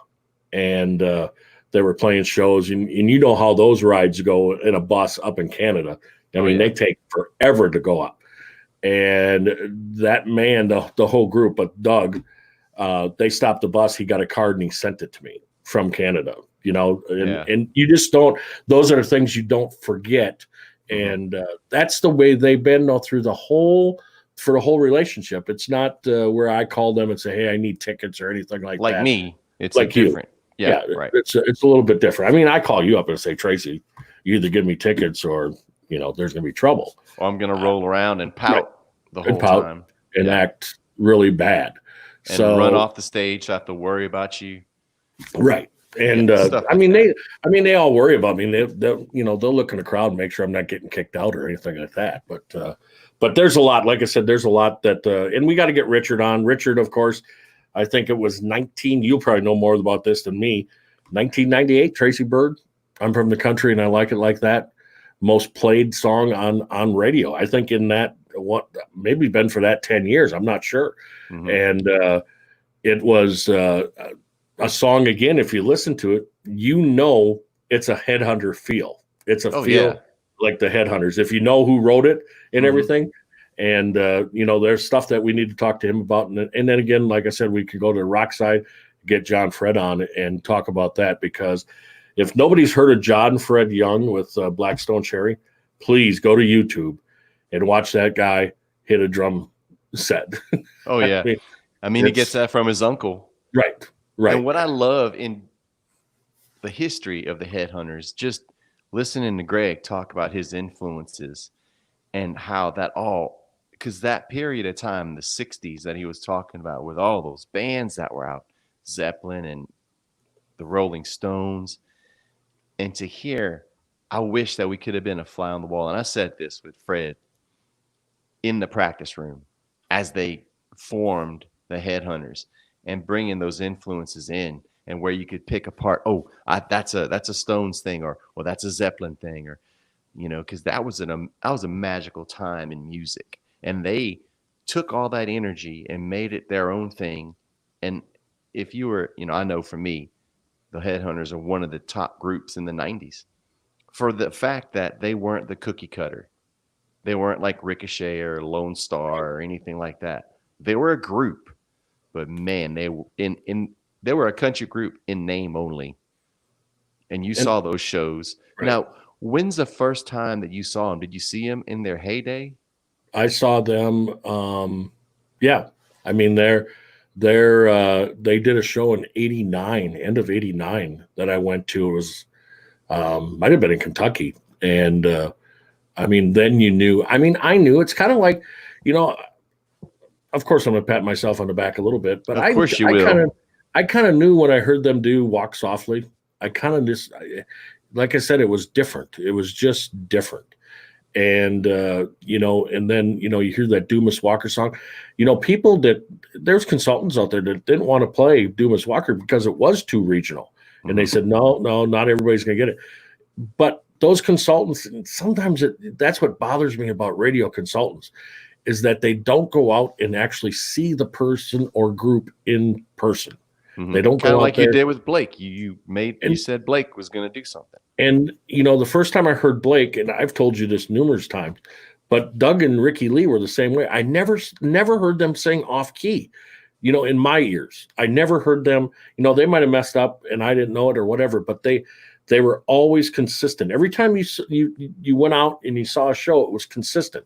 and they were playing shows. And you know how those rides go in a bus up in Canada. They take forever to go up. And that man, the whole group, but Doug, They stopped the bus. He got a card and he sent it to me from Canada. Yeah. And you just don't. Those are the things you don't forget, and that's the way they've been through the whole relationship. It's not where I call them and say, "Hey, I need tickets" or anything like that. Like me, it's Like you. different. Yeah, right. It's a little bit different. I mean, I call you up and say, "Tracy, you either give me tickets or there's going to be trouble." Or I'm going to roll around and pout the whole time and act really bad, and run off the stage. So I have to worry about you. Right. And they all worry about me. They'll look in the crowd and make sure I'm not getting kicked out or anything like that. But there's a lot. Like I said, there's a lot that, and we got to get Richard on. Richard, of course, I think it was 19. You'll probably know more about this than me. 1998, Tracy Byrd. I'm from the country and I like it like that. Most played song on radio. I think in that maybe been for that 10 years. I'm not sure. Mm-hmm. And it was a song, again, if you listen to it, it's a Headhunter feel. It's a feel like the Headhunters, if you know who wrote it and everything. And, there's stuff that we need to talk to him about. And then again, like I said, we could go to Rockside, get John Fred on and talk about that, because if nobody's heard of John Fred Young with Blackstone Cherry, please go to YouTube and watch that guy hit a drum set. Oh, yeah. I mean, he gets that from his uncle. Right. Right. And what I love in the history of the Headhunters, just listening to Greg talk about his influences and how because that period of time, the 60s that he was talking about with all those bands that were out, Zeppelin and the Rolling Stones, and to hear, I wish that we could have been a fly on the wall. And I said this with Fred in the practice room as they formed the Headhunters, and bringing those influences in, and where you could pick apart, that's a Stones thing, or that's a Zeppelin thing, or because that was a magical time in music, and they took all that energy and made it their own thing. And if you were, I know for me, the Headhunters are one of the top groups in the 90s for the fact that they weren't the cookie cutter. They weren't like Ricochet or Lone Star or anything like that. They were a group. But man, they were a country group in name only, and you saw those shows. Right. Now, when's the first time that you saw them? Did you see them in their heyday? I saw them. Yeah, I mean they did a show in '89, end of '89 that I went to. It was might have been in Kentucky, and I mean then you knew. I mean I knew. It's kind of like Of course, I'm going to pat myself on the back a little bit, but I kind of knew when I heard them do Walk Softly. I kind of just, like I said, it was different. It was just different. And, and then, you hear that Dumas Walker song, there's consultants out there that didn't want to play Dumas Walker because it was too regional. Mm-hmm. And they said, no, not everybody's going to get it. But those consultants, sometimes that's what bothers me about radio consultants, is that they don't go out and actually see the person or group in person. Mm-hmm. They don't go out like there. You did with Blake. You said Blake was going to do something. And the first time I heard Blake, and I've told you this numerous times, but Doug and Ricky Lee were the same way. I never heard them sing off key. In my ears, I never heard them. They might have messed up and I didn't know it or whatever, but they were always consistent. Every time you went out and you saw a show, it was consistent.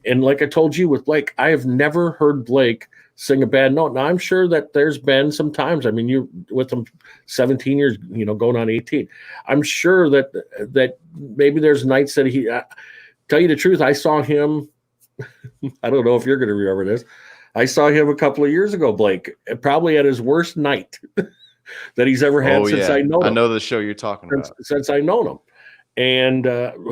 And like I told you with Blake, I have never heard Blake sing a bad note. Now, I'm sure that there's been some times, I mean, you're with him 17 years, going on 18. I'm sure that maybe there's nights that tell you the truth, I saw him, I don't know if you're going to remember this. I saw him a couple of years ago, Blake, probably at his worst night that he's ever had since I know him. I know the show you're talking about. Since I known him. And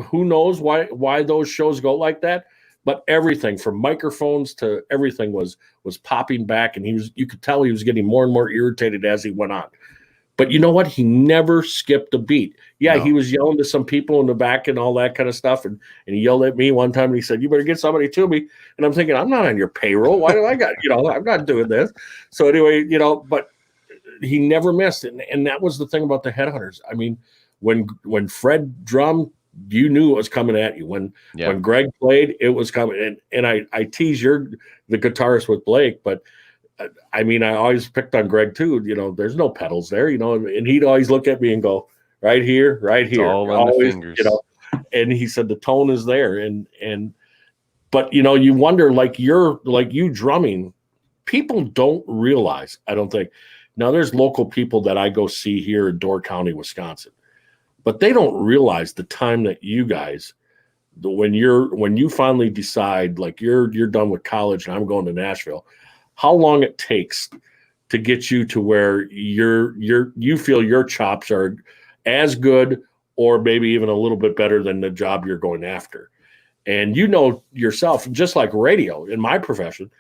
who knows why those shows go like that. But everything from microphones to everything was popping back, and you could tell he was getting more and more irritated as he went on. But you know what? He never skipped a beat. Yeah, no. He was yelling to some people in the back and all that kind of stuff, and he yelled at me one time and he said, "You better get somebody to me." And I'm thinking, I'm not on your payroll. Why do I got I'm not doing this. So anyway, but he never missed it, and that was the thing about the Headhunters. I mean, when Fred drummed, you knew it was coming at you. When Greg played, it was coming. And I tease the guitarist with Blake, but I mean, I always picked on Greg too. There's no pedals there. And he'd always look at me and go, right here, right here. All on the fingers. And he said the tone is there. But you wonder, like you drumming, people don't realize, I don't think. Now there's local people that I go see here in Door County, Wisconsin, but they don't realize the time that you guys, when you finally decide, like you're done with college and I'm going to Nashville, how long it takes to get you to where you feel your chops are as good or maybe even a little bit better than the job you're going after. And yourself, just like radio in my profession,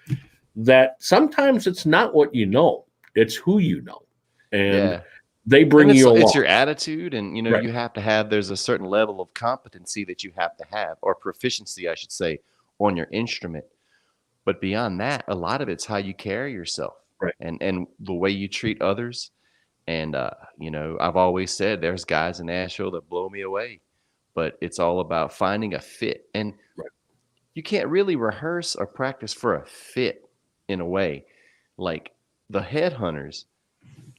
that sometimes it's not what you know, it's who you know. And they bring you along. It's your attitude, and Right. you have to have, there's a certain level of competency that you have to have, or proficiency, I should say, on your instrument. But beyond that, a lot of it's how you carry yourself, right, and the way you treat others. And I've always said there's guys in Nashville that blow me away, but it's all about finding a fit. And right, you can't really rehearse or practice for a fit in a way. Like the Headhunters,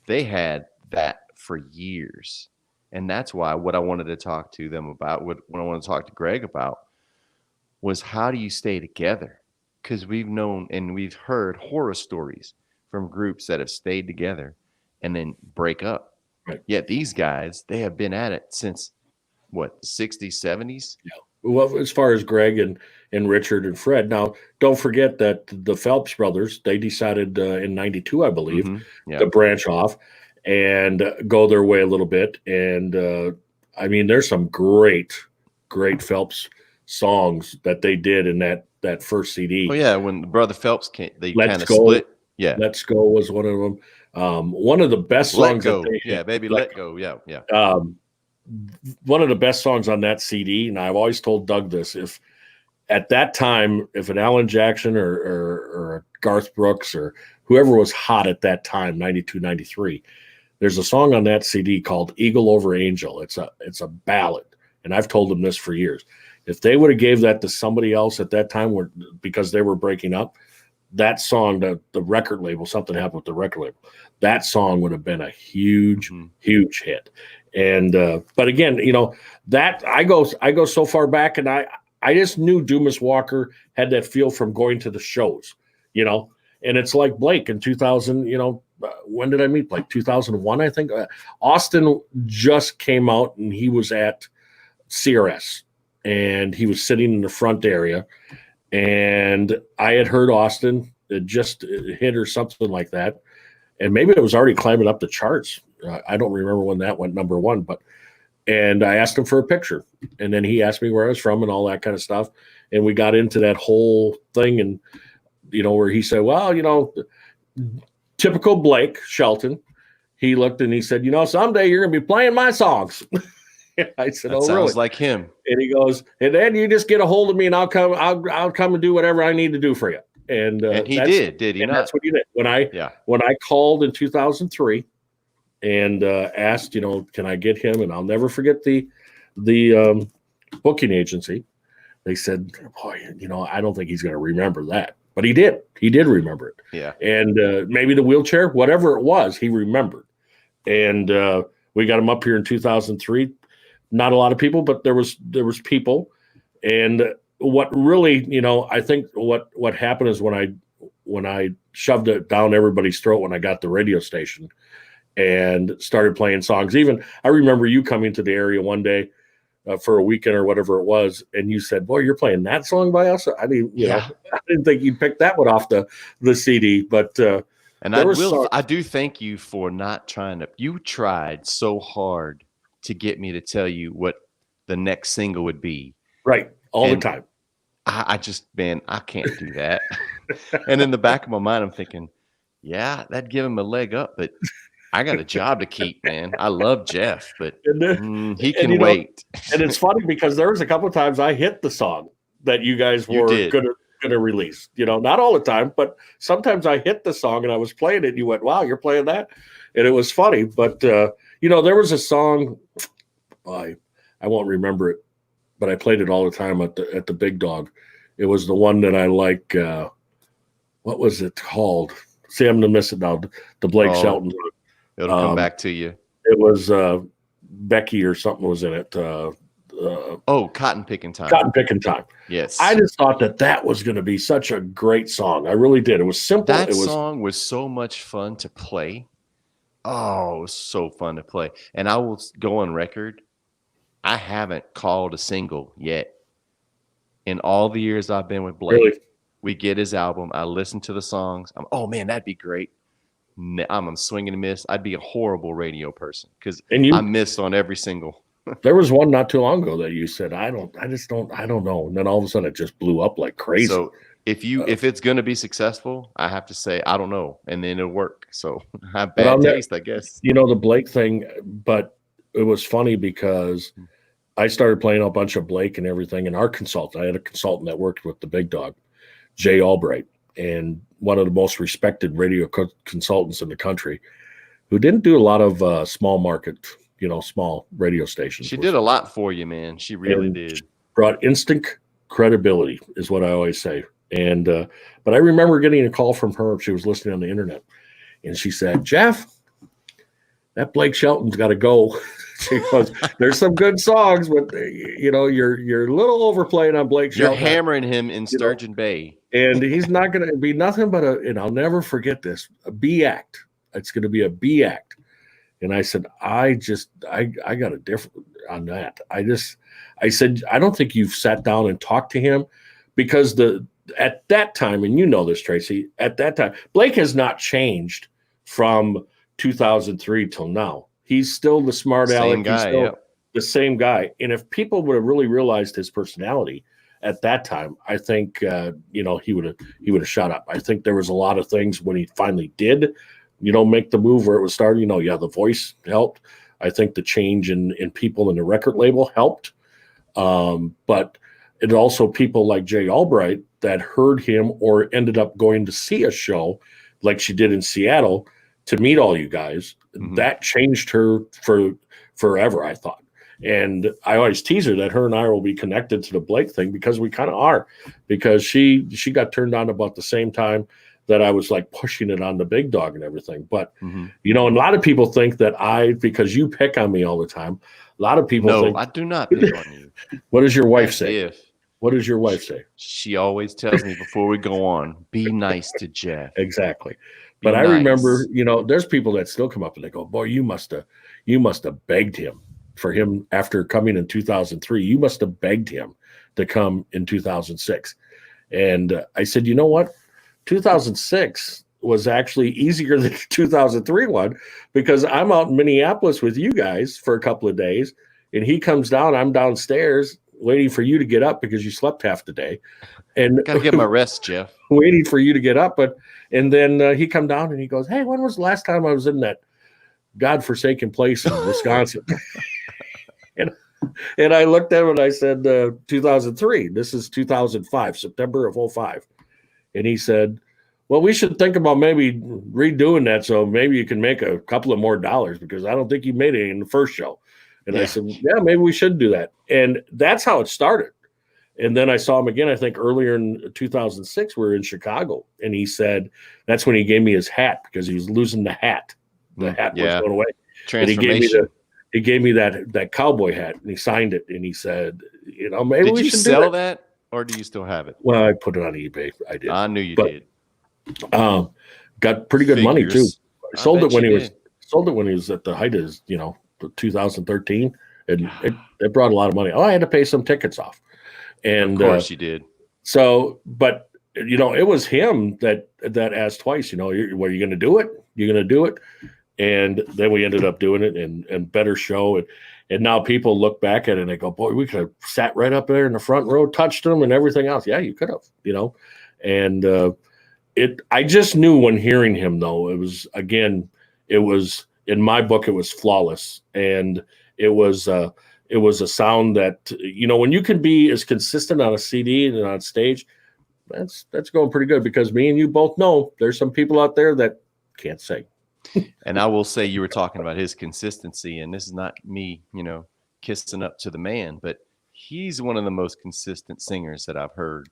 they had that for years. And that's why what I wanted to talk to them about, what I want to talk to Greg about, was how do you stay together? Because we've known and we've heard horror stories from groups that have stayed together and then break up. Right. Yet these guys, they have been at it since what, the 60s, 70s? Yeah. Well, as far as Greg and Richard and Fred. Now, don't forget that the Phelps brothers, they decided in 92, I believe, to branch off and go their way a little bit. And I mean, there's some great Phelps songs that they did in that first CD. Oh yeah, when the brother Phelps came, they Let's kind of Go. split. Yeah, Let's Go was one of them. One of the best songs. Let Go. That they, Yeah, baby, Let Go. Yeah. One of the best songs on that CD, and I've always told Doug this, if at that time, if an Alan Jackson or a Garth Brooks or whoever was hot at that time, 92, 93, there's a song on that CD called Eagle Over Angel. It's a ballad. And I've told them this for years. If they would have gave that to somebody else at that time because they were breaking up, that song, the record label, something happened with the record label, that song would have been a huge huge hit. And but again, that I go so far back, and I just knew Dumas Walker had that feel from going to the shows, and it's like Blake in 2000. When did I meet Blake? 2001, I think. Austin just came out, and he was at CRS, and he was sitting in the front area, and I had heard Austin. It just hit or something like that, and maybe it was already climbing up the charts. I don't remember when that went number one, and I asked him for a picture, and then he asked me where I was from and all that kind of stuff. And we got into that whole thing, and, where he said, well, typical Blake Shelton, he looked and he said, someday you're going to be playing my songs. I said, that oh, sounds really? like him. And he goes, and then you just get a hold of me and I'll come and do whatever I need to do for you. And he did he not? That's what he did. When I called in 2003, and asked, can I get him? And I'll never forget the booking agency. They said, boy, I don't think he's going to remember that. But he did. He did remember it. Yeah. And maybe the wheelchair, whatever it was, he remembered. And we got him up here in 2003. Not a lot of people, but there was people. And what really, I think what happened is when I shoved it down everybody's throat when I got the radio station and started playing songs. Even I remember you coming to the area one day for a weekend or whatever it was, and you said, boy, you're playing that song by us? I mean, I didn't think you'd pick that one off the CD, but and I do thank you for not trying to. You tried so hard to get me to tell you what the next single would be. Right. All the time. I just, man, I can't do that. And in the back of my mind, I'm thinking, yeah, that'd give him a leg up, but I got a job to keep, man. I love Jeff, but he can wait. And it's funny because there was a couple of times I hit the song that you guys were going to release. Not all the time, but sometimes I hit the song and I was playing it and you went, wow, you're playing that? And it was funny. But, there was a song, I won't remember it, but I played it all the time at the Big Dog. It was the one that I like. What was it called? See, I'm gonna miss it now. The Blake Oh, Shelton. It'll come back to you. It was Becky or something was in it. Oh, Cotton Picking Time. Cotton Picking Time. Yes. I just thought that was going to be such a great song. I really did. It was simple. That song was so much fun to play. Oh, it was so fun to play. And I will go on record. I haven't called a single yet. In all the years I've been with Blake, really. We get his album. I listen to the songs. Oh, man, that'd be great. I'm a swing and a miss. I'd be a horrible radio person because I missed on every single. There was one not too long ago that you said, I don't know. And then all of a sudden it just blew up like crazy. So if it's going to be successful, I have to say, I don't know. And then it'll work. So I have bad taste, I guess. You know, the Blake thing, but it was funny because I started playing a bunch of Blake and everything. And our consultant, I had a consultant that worked with the big dog, Jay Albright, and one of the most respected radio consultants in the country, who didn't do a lot of small market, small radio stations. She did a lot for you, man. She really did. Brought instant credibility is what I always say. And, but I remember getting a call from her. She was listening on the internet and she said, Jeff, that Blake Shelton's got to go. She goes, there's some good songs, but you're a little overplaying on Blake Shelton. You're hammering him in Sturgeon Bay. And he's not going to be nothing but and I'll never forget this, a B act. It's going to be a B act. And I said, I got a different on that. I said, I don't think you've sat down and talked to him because at that time, and you know this, Tracy, at that time, Blake has not changed from 2003 till now. He's still the smart aleck. He's still the same guy. And if people would have really realized his personality at that time, I think, he would have shut up. I think there was a lot of things when he finally did, make the move where it was starting. The voice helped. I think the change in people in the record label helped. But it also people like Jay Albright that heard him or ended up going to see a show like she did in Seattle to meet all you guys. Mm-hmm. That changed her for forever, I thought. And I always tease her that her and I will be connected to the Blake thing because we kind of are, because she got turned on about the same time that I was like pushing it on the big dog and everything. But, and a lot of people think that because you pick on me all the time, a lot of people think. No, I do not pick on you. What does your wife say? What does your wife say? She always tells me before we go on, be nice to Jeff. Exactly. But I remember, there's people that still come up and they go, boy, you must have begged him for him after coming in 2003. You must have begged him to come in 2006. And I said, you know what? 2006 was actually easier than the 2003 one because I'm out in Minneapolis with you guys for a couple of days and he comes down, I'm downstairs waiting for you to get up because you slept half the day. And gotta get my rest, Jeff. Waiting for you to get up. And then he come down and he goes, hey, when was the last time I was in that godforsaken place in Wisconsin? and I looked at him and I said, 2003. This is 2005, September of 2005. And he said, well, we should think about maybe redoing that so maybe you can make a couple of more dollars because I don't think you made it in the first show. And I said, yeah, maybe we should do that. And that's how it started. And then I saw him again, I think earlier in 2006, we were in Chicago. And he said, that's when he gave me his hat because he was losing the hat. The hat was going away. Transformation. He gave me that cowboy hat and he signed it. And he said, maybe we should sell that or do you still have it? Well, I put it on eBay. I did. I knew you did. Got pretty good money too. I sold it when he was at the height of his, 2013, and it brought a lot of money. Oh, I had to pay some tickets off, and of course you did. So, but it was him that asked twice. Were you going to do it? You're going to do it, and then we ended up doing it, and better show, and now people look back at it and they go, boy, we could have sat right up there in the front row, touched them, and everything else. Yeah, you could have, and I just knew when hearing him though, it was in my book, it was flawless. And it was a sound that, when you can be as consistent on a CD and on stage, that's going pretty good because me and you both know there's some people out there that can't sing. And I will say you were talking about his consistency, and this is not me, kissing up to the man, but he's one of the most consistent singers that I've heard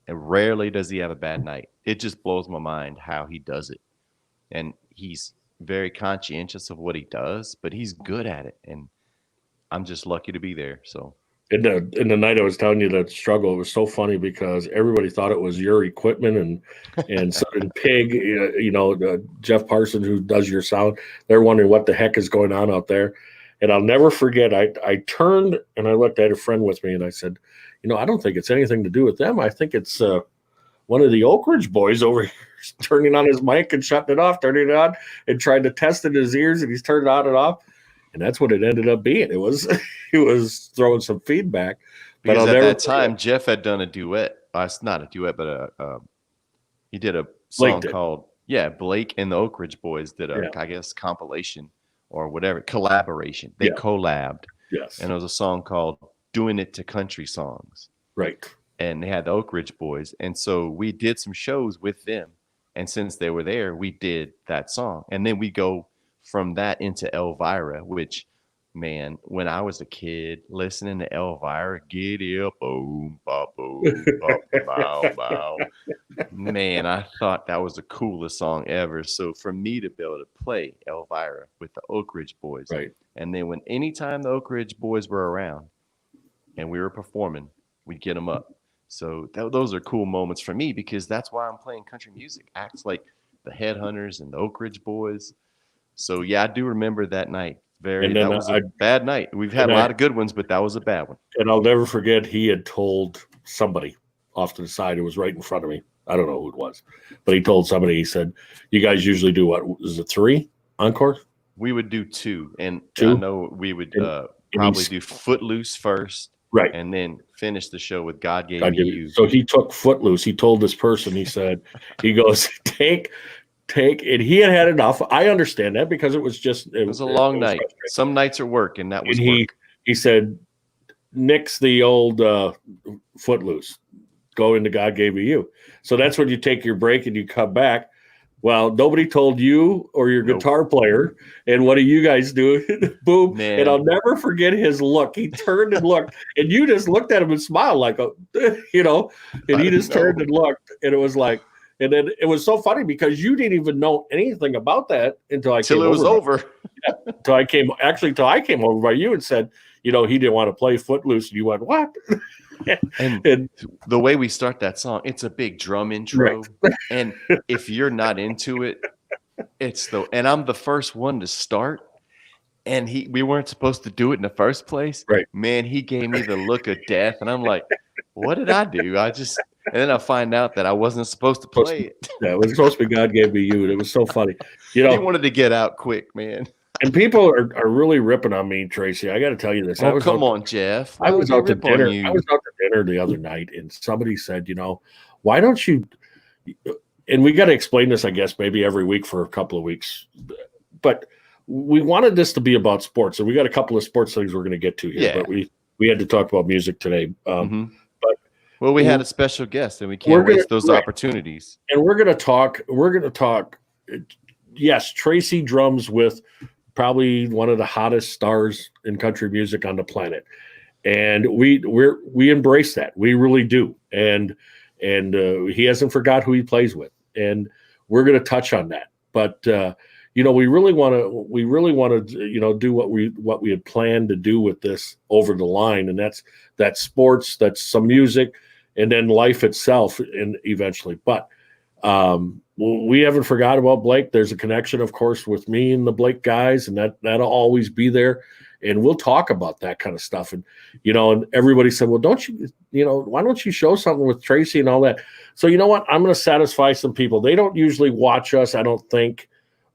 And rarely does he have a bad night. It just blows my mind how he does it. And he's very conscientious of what he does, but he's good at it. And I'm just lucky to be there. So In the night I was telling you that struggle, it was so funny because everybody thought it was your equipment, and so did Pig, Jeff Parsons, who does your sound. They're wondering what the heck is going on out there. And I'll never forget, I turned and I looked at a friend with me and I said, I don't think it's anything to do with them. I think it's one of the Oak Ridge boys over here turning on his mic and shutting it off, turning it on, and trying to test it in his ears, and he's turned it on and off. And that's what it ended up being. It was throwing some feedback. But because at that time, Jeff had done a duet. It's not a duet, but he did a song called Blake and the Oak Ridge Boys did I guess compilation or whatever, collaboration. They collabed. Yes. And it was a song called Doing It to Country Songs. Right. And they had the Oak Ridge Boys. And so we did some shows with them. And since they were there, we did that song. And then we go from that into Elvira, which, man, when I was a kid listening to Elvira, giddy up, boom, bop, boom, bop, bow, bow. Man, I thought that was the coolest song ever. So for me to be able to play Elvira with the Oak Ridge Boys, right. And then anytime the Oak Ridge Boys were around and we were performing, we'd get them up. So those are cool moments for me because that's why I'm playing country music. Acts like the Headhunters and the Oak Ridge Boys. So, yeah, I do remember that night. That was a bad night. We've had a lot of good ones, but that was a bad one. And I'll never forget, he had told somebody off to the side who was right in front of me. I don't know who it was, but he told somebody, he said, you guys usually do what? Is it 3 encore? We would do 2. And 2? I know we would probably do Footloose first. Right. And then finish the show with God Gave Me You. So he took Footloose. He told this person, he said, he goes, take, and he had enough. I understand that because it was a long night. Some nights are work, and that was work. He said, nix the old Footloose. Go into God Gave Me You. So that's when you take your break and you come back. Well, nobody told you or your guitar player. And what do you guys do? Boom. Man. And I'll never forget his look. He turned and looked, and you just looked at him and smiled like, and he just turned and looked. And it was like, and then it was so funny because you didn't even know anything about that until it was over. Until I came over by you and said, he didn't want to play Footloose. And you went, what? and the way we start that song, it's a big drum intro. Right. And if you're not into it, and I'm the first one to start. And we weren't supposed to do it in the first place. Right. Man, he gave me the look of death. And I'm like, what did I do? And then I find out that I wasn't supposed to play it. Yeah, it was supposed to be God Gave Me You. And it was so funny. He wanted to get out quick, man. And people are really ripping on me, Tracy. I got to tell you this. Come on, Jeff. I was out to dinner. I was out to dinner the other night, and somebody said, why don't you? And we got to explain this, I guess, maybe every week for a couple of weeks. But we wanted this to be about sports, and we got a couple of sports things we're going to get to here. Yeah. But we had to talk about music today. But we had a special guest, and we can't waste those opportunities. And we're going to talk. Yes, Tracy drums with probably one of the hottest stars in country music on the planet, and we embrace that. We really do, and he hasn't forgot who he plays with, and we're going to touch on that. But we really want to do what we had planned to do with this over the line, and that's sports, that's some music, and then life itself, and eventually. But we haven't forgot about Blake. There's a connection, of course, with me and the Blake guys, and that'll always be there. And we'll talk about that kind of stuff. And, and everybody said, well, why don't you show something with Tracy and all that? So you know what? I'm going to satisfy some people. They don't usually watch us, I don't think,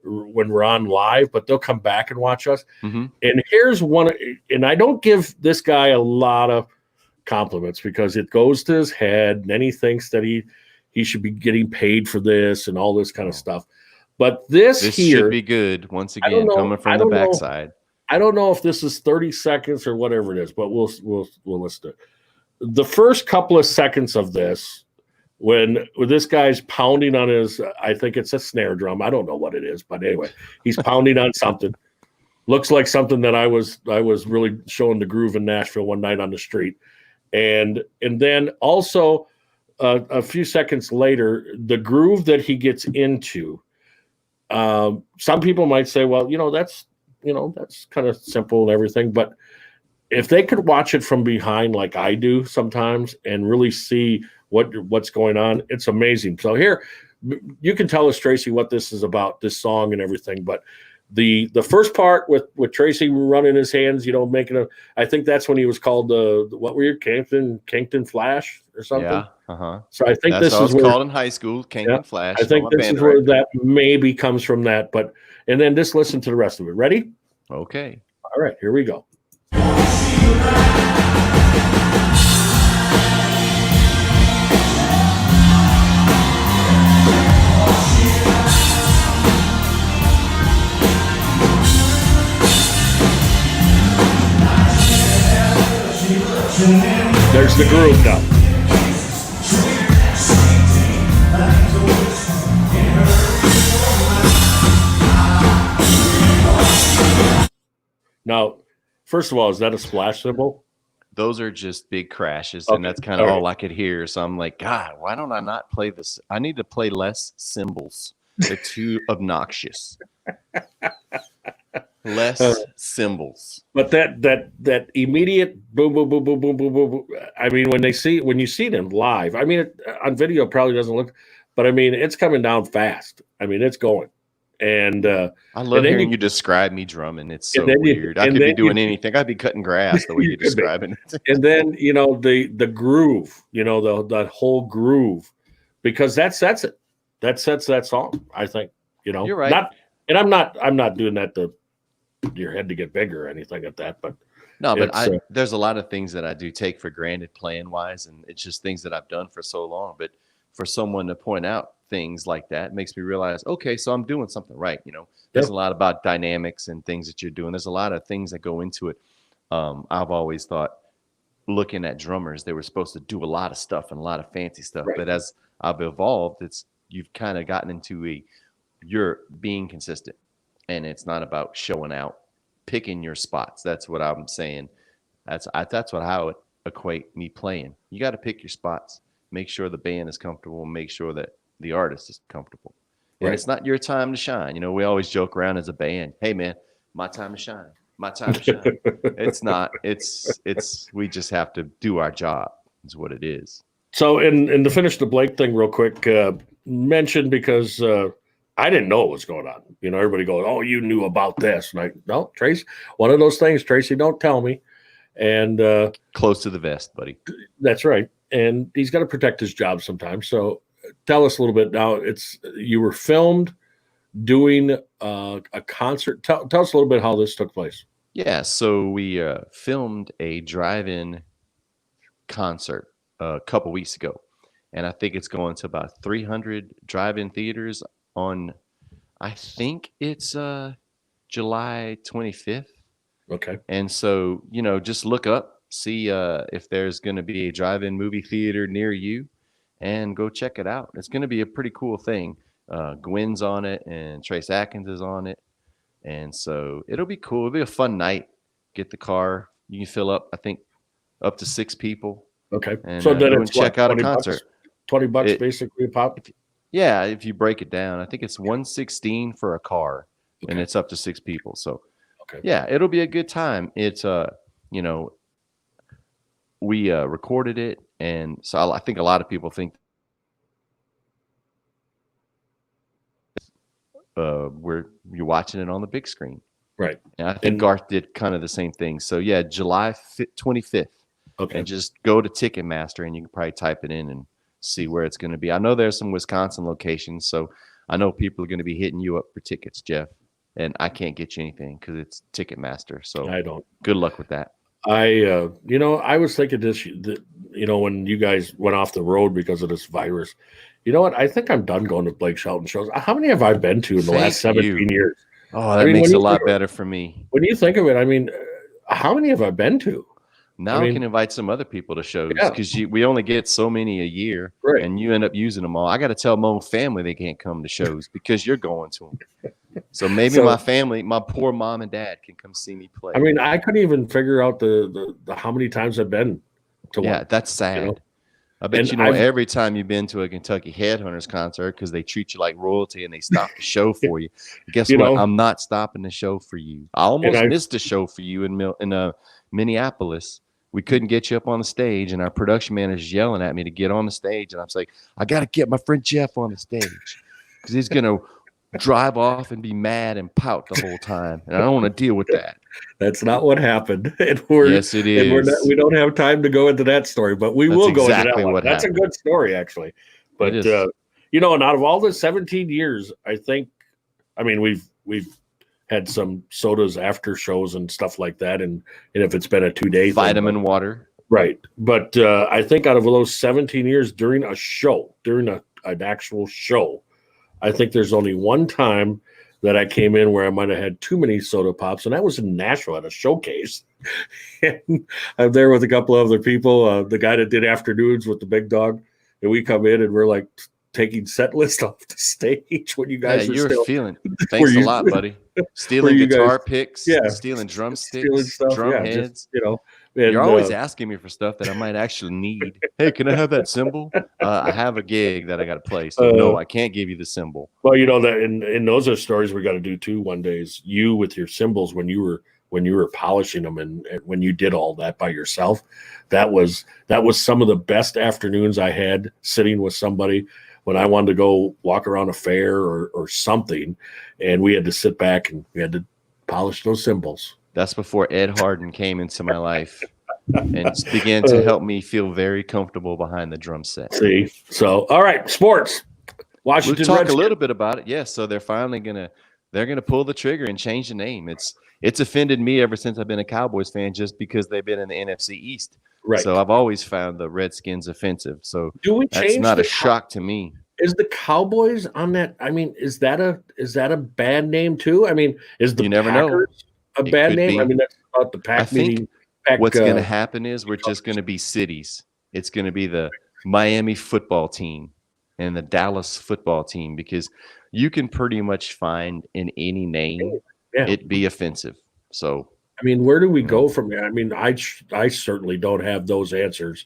when we're on live, but they'll come back and watch us. Mm-hmm. And here's one, and I don't give this guy a lot of compliments because it goes to his head, and then he thinks that he should be getting paid for this and all this kind of stuff. But this here should be good once again, coming from the backside. I don't know if this is 30 seconds or whatever it is, but we'll listen to it. The first couple of seconds of this, when this guy's pounding on his, I think it's a snare drum. I don't know what it is, but anyway, he's pounding on something. Looks like something that I was really showing the groove in Nashville one night on the street. And then also a few seconds later, the groove that he gets into, some people might say, well, that's kind of simple and everything. But if they could watch it from behind like I do sometimes and really see what's going on, it's amazing. So here, you can tell us, Tracy, what this is about, this song and everything. But the first part with Tracy running his hands, I think that's when he was called what were you, Kington Flash or something? Yeah. Uh-huh. So I think That's this what is I was where called in high school, Kington Flash. I think this is where that maybe comes from that. And then just listen to the rest of it. Ready? Okay. All right, here we go. There's the groove now. Now, first of all, is that a splash cymbal? Those are just big crashes, Okay. and that's kind of All all I could hear. So I'm like, God, why don't I not play this? I need to play less cymbals. They're too obnoxious. Less cymbals. But that immediate boom, boom, boom, boom, boom, boom, boom, boom. I mean, when you see them live, I mean, on video it probably doesn't look, but I mean, it's coming down fast. I mean, it's going. And I love hearing you describe me drumming. It's so then weird. I could be doing anything. I'd be cutting grass the way You you're could be. describing it. and then the groove, that whole groove, because that sets it. That sets that song, I think. You're right. I'm not doing that to your head to get bigger or anything like that, but No, but there's a lot of things that I do take for granted playing wise, and it's just things that I've done for so long. But for someone to point out things like that makes me realize, okay, so I'm doing something right. There's a lot about dynamics and things that you're doing. There's a lot of things that go into it. I've always thought, looking at drummers, they were supposed to do a lot of stuff and a lot of fancy stuff. Right. But as I've evolved, you've kind of gotten into you're being consistent, and it's not about showing out, picking your spots. That's what I'm saying. That's how I would equate me playing. You got to pick your spots, make sure the band is comfortable, make sure that the artist is comfortable. And Right. it's not your time to shine. We always joke around as a band, hey man, my time to shine, my time to shine. It's not, we just have to do our job is what it is. So, and to finish the Blake thing real quick, mention, because I didn't know what was going on. Everybody goes, "Oh, you knew about this," and no, Tracy. One of those things, Tracy, don't tell me. And Close to the vest, buddy. that's right. And he's got to protect his job sometimes. So, tell us a little bit now. You were filmed doing a concert. Tell us a little bit how this took place. Yeah, so we filmed a drive-in concert a couple weeks ago, and I think it's going to about 300 drive-in theaters on, I think it's July 25th. Okay. And so, just look up, see if there's going to be a drive-in movie theater near you, and go check it out. It's going to be a pretty cool thing. Gwen's on it, and Trace Atkins is on it. And so it'll be cool. It'll be a fun night. Get the car. You can fill up, I think, up to 6 people. Okay. And, so then go it's and check out a $20? concert. $20 basically a pop. Yeah, if you break it down, I think it's $116 for a car, and it's up to 6 people. So, yeah, it'll be a good time. It's we recorded it, and so I think a lot of people think you're watching it on the big screen, right? And I think Garth did kind of the same thing. So yeah, July 25th. Okay. And just go to Ticketmaster, and you can probably type it in and see where it's going to be. I know there's some Wisconsin locations, so I know people are going to be hitting you up for tickets, Jeff. And I can't get you anything because it's Ticketmaster. So I don't. Good luck with that. I was thinking this, when you guys went off the road because of this virus, you know what? I think I'm done going to Blake Shelton shows. How many have I been to in the last 17 years? Oh, that makes it a lot better for me. When you think of it, I mean, how many have I been to? Now we can invite some other people to shows because we only get so many a year, right? And you end up using them all. I got to tell my own family they can't come to shows because you're going to them. So maybe my family, my poor mom and dad, can come see me play. I mean, I couldn't even figure out the how many times I've been to one. Yeah, that's sad. I bet And you know every time you've been to a Kentucky Headhunters concert because they treat you like royalty and they stop the show for you. Guess You what? know, I'm not stopping the show for you. I almost missed the show for you in Minneapolis. We couldn't get you up on the stage, and our production manager's yelling at me to get on the stage. And I'm like, I got to get my friend Jeff on the stage because he's going to drive off and be mad and pout the whole time. And I don't want to deal with that. That's not what happened. And yes, it is. We don't have time to go into that story, but we will go into that one. That's happened. A good story, actually. But you know, and out of all the 17 years, I mean, we've had some sodas after shows and stuff like that, and if it's been a 2-day vitamin water, right? But I think out of those 17 years, during a show, during an actual show, I think there's only one time that I came in where I might have had too many soda pops, and that was in Nashville at a showcase. And I'm there with a couple of other people, the guy that did afternoons with the big dog, and we come in and we're like taking set list off the stage when you guys you're still feeling. Thanks a lot, buddy. Stealing guitar picks, stealing drumsticks, drum heads. Just, you know, and, you're always asking me for stuff that I might actually need. Hey, can I have that cymbal? I have a gig that I got to play, so no, I can't give you the cymbal. Well, you know that, and those are stories we got to do too. One day is you with your cymbals when you were polishing them and when you did all that by yourself. That was some of the best afternoons I had sitting with somebody when I wanted to go walk around a fair or something, and we had to sit back and we had to polish those cymbals. That's before Ed Harden came into my life and began to help me feel very comfortable behind the drum set. See, so all right, sports. Washington. We'll talk a little bit about it. Yes, so they're finally gonna pull the trigger and change the name. It's offended me ever since I've been a Cowboys fan, just because they've been in the NFC East. Right. So I've always found the Redskins offensive. So that's not a shock to me. Is the Cowboys on that? I mean, is that a bad name too? I mean, is the Packers a bad name? I mean, that's about the Pack meeting. What's going to happen is we're just going to be cities. It's going to be the Miami football team and the Dallas football team, because you can pretty much find in any name it be offensive. So I mean, where do we go from there? I mean, I certainly don't have those answers,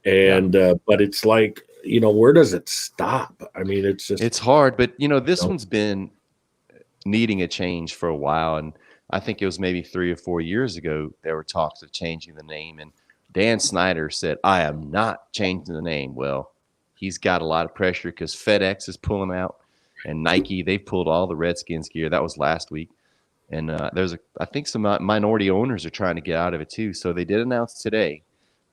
and but it's like, you know, where does it stop? I mean, it's hard. But you know, this one's been needing a change for a while, and I think it was maybe 3 or 4 years ago there were talks of changing the name, and Dan Snyder said, "I am not changing the name." Well, he's got a lot of pressure because FedEx is pulling out, and Nike, they pulled all the Redskins gear. That was last week. And I think some minority owners are trying to get out of it too. So they did announce today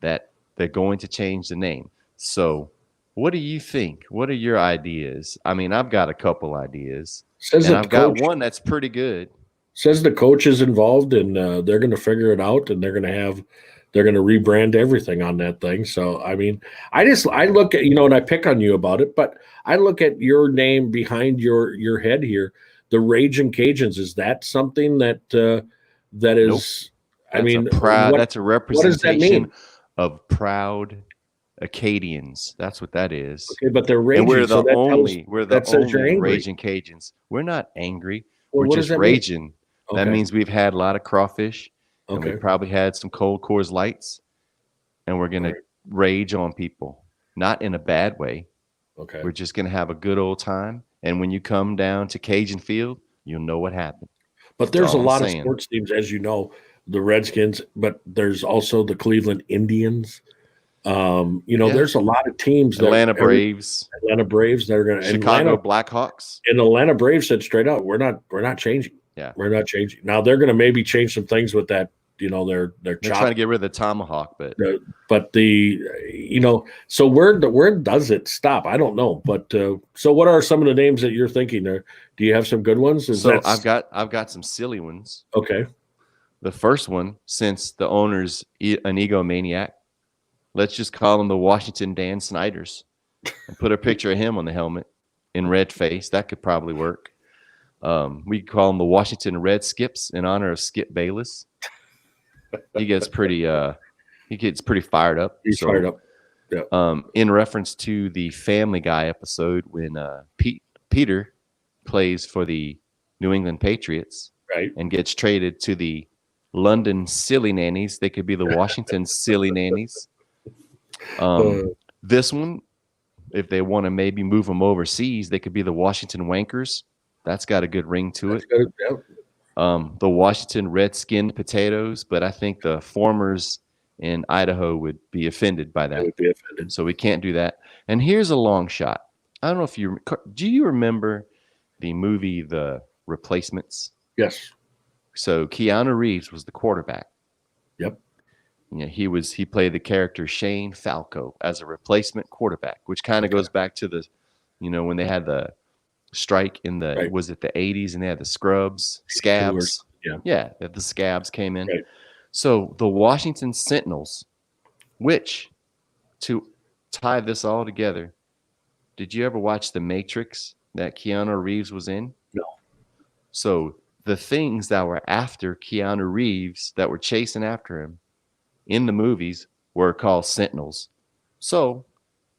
that they're going to change the name. So what do you think? What are your ideas? I mean, I've got a couple ideas. I've got one that's pretty good. Says the coach is involved, and they're going to figure it out, and they're going to rebrand everything on that thing. So, I mean, I look at, you know, and I pick on you about it, but I look at your name behind your head here. The Raging Cajuns, is that something that is? Nope. I mean, that's a representation of proud Acadians. That's what that is. Okay, but they're raging. And we're the only Raging Cajuns. We're not angry. We're just raging. Okay. That means we've had a lot of crawfish. Okay. And we've probably had some cold Coors Lights, and we're gonna rage on people, not in a bad way. Okay. We're just gonna have a good old time. And when you come down to Cajun Field, you'll know what happened. But there's a lot of sports teams, as you know, the Redskins, but there's also the Cleveland Indians. You know, there's a lot of teams. Atlanta Braves that are going to. Chicago Blackhawks. And Atlanta Braves said straight out, we're not changing. Yeah, we're not changing. Now they're going to maybe change some things with that. You know, they're trying to get rid of the tomahawk, but you know, so where does it stop? I don't know. But so what are some of the names that you're thinking there? Do you have some good ones? I've got some silly ones. Okay. The first one, since the owner's an egomaniac, let's just call him the Washington Dan Snyders and put a picture of him on the helmet in red face. That could probably work. We could call him the Washington Red Skips in honor of Skip Bayless. He gets pretty fired up. He's fired up. Yeah. In reference to the Family Guy episode when Peter plays for the New England Patriots, right, and gets traded to the London Silly Nannies. They could be the Washington Silly Nannies. This one, if they want to maybe move them overseas, they could be the Washington Wankers. That's got a good ring to it. The Washington Redskin Potatoes, but I think the Formers in Idaho would be offended by that. Would be offended. So we can't do that. And here's a long shot. I don't know if do you remember the movie The Replacements? Yes. So Keanu Reeves was the quarterback. Yep. He played the character Shane Falco as a replacement quarterback, which kind of goes back to the, when they had the strike in the was it the 80s and they had the scabs. Yeah, the scabs came in. Right. So the Washington Sentinels, which, to tie this all together, did you ever watch The Matrix that Keanu Reeves was in? No. So the things that were after Keanu Reeves, that were chasing after him in the movies, were called Sentinels. So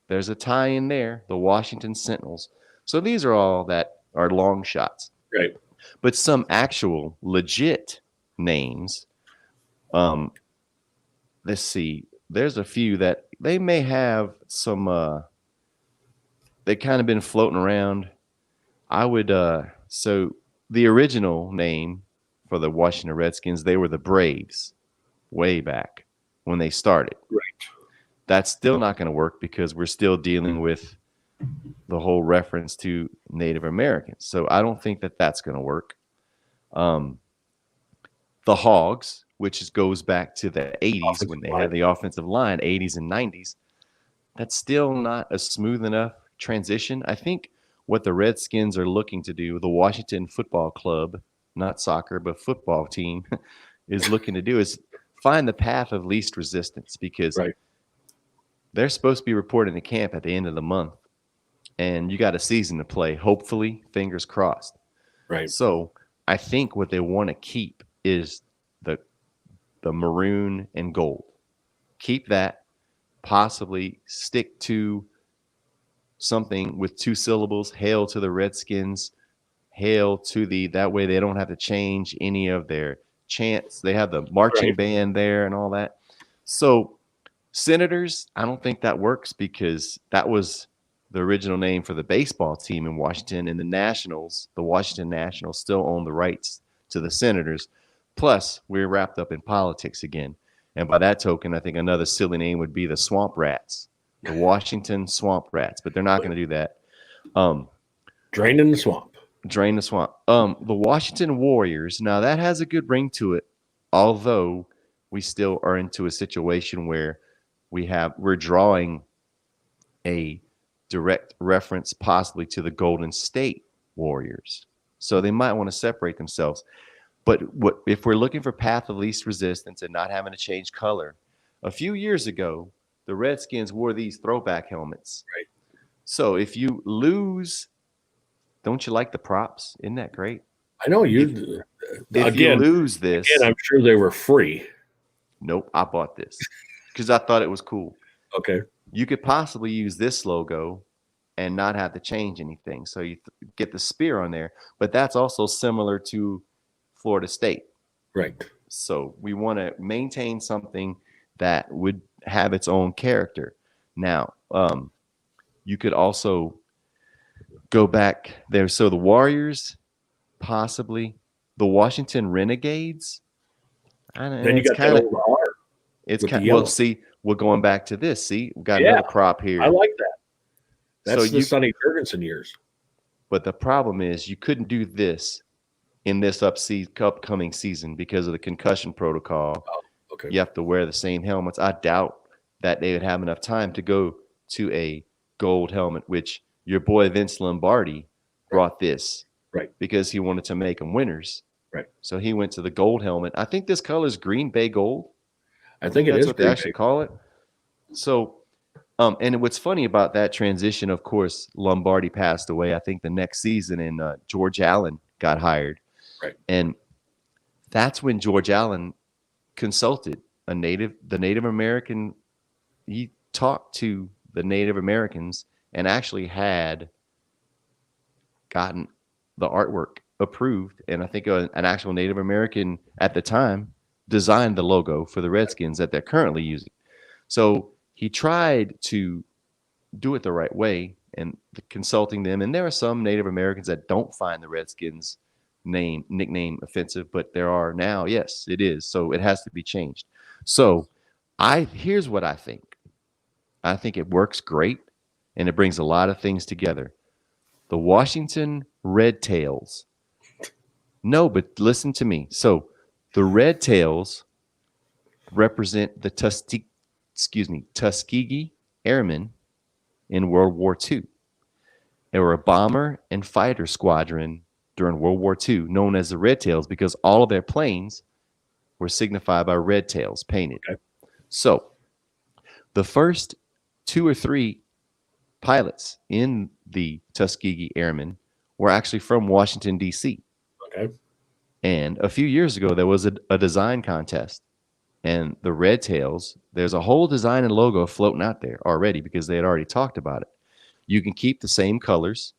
there's a tie in there, the Washington Sentinels. So these are all that are long shots. Right. But some actual legit names, let's see, there's a few that they may have some, they kind of been floating around. I would, so the original name for the Washington Redskins, they were the Braves way back when they started. Right. That's still not going to work because we're still dealing with the whole reference to Native Americans. So I don't think that that's going to work. The Hogs, which goes back to the 80s when they had the offensive line, 80s and 90s. That's still not a smooth enough transition. I think what the Redskins are looking to do, the Washington Football Club, not soccer, but football team, is looking to do is find the path of least resistance, because they're supposed to be reporting to camp at the end of the month, and you got a season to play, hopefully, fingers crossed. Right. So I think what they want to keep is the maroon and gold. Keep that, possibly stick to something with 2 syllables, hail to the Redskins, hail to that way they don't have to change any of their chants. They have the marching band there and all that. So Senators, I don't think that works because that was the original name for the baseball team in Washington, and the Nationals, the Washington Nationals, still own the rights to the Senators. Plus, we're wrapped up in politics again. And by that token, I think another silly name would be the Swamp Rats, the Washington Swamp Rats, but they're not going to do that. Drain in the swamp. Drain the swamp. The Washington Warriors, now that has a good ring to it, although we still are into a situation where we're drawing a direct reference possibly to the Golden State Warriors. So they might want to separate themselves. But if we're looking for path of least resistance and not having to change color, a few years ago, the Redskins wore these throwback helmets. Right. So if you lose, don't you like the props? Isn't that great? I know you. If you lose this, again, I'm sure they were free. Nope, I bought this because I thought it was cool. Okay. You could possibly use this logo and not have to change anything. So you get the spear on there, but that's also similar to Florida State. Right. So we want to maintain something that would have its own character. Now, you could also go back there. So the Warriors, possibly the Washington Renegades. I don't know. Then you got that old R. It's kind of, well, see, we're going back to this. See, we got another prop here. I like that. That's so the Sonny Jurgensen years. But the problem is you couldn't do this in this upcoming season because of the concussion protocol. Oh, okay. You have to wear the same helmets. I doubt that they would have enough time to go to a gold helmet, which your boy Vince Lombardi brought this. Right. Because he wanted to make them winners. Right. So he went to the gold helmet. I think this color is Green Bay Gold. I think that's it is what they actually call it. So, and what's funny about that transition, of course, Lombardi passed away. I think the next season, and George Allen got hired. Right. And that's when George Allen consulted the Native American. He talked to the Native Americans and actually had gotten the artwork approved. And I think an actual Native American at the time designed the logo for the Redskins that they're currently using. So he tried to do it the right way and consulting them. And there are some Native Americans that don't find the Redskins nickname offensive, but there are now. Yes, it is. So it has to be changed. So here's what I think. I think it works great, and it brings a lot of things together. The Washington Red Tails. No, but listen to me. So the Red Tails represent the Tuskegee Airmen in World War II. They were a bomber and fighter squadron during World War II, known as the Red Tails, because all of their planes were signified by red tails painted. Okay. So the first 2 or 3 pilots in the Tuskegee Airmen were actually from Washington, D.C. Okay. And a few years ago, there was a design contest. And the Red Tails, there's a whole design and logo floating out there already because they had already talked about it. You can keep the same colors,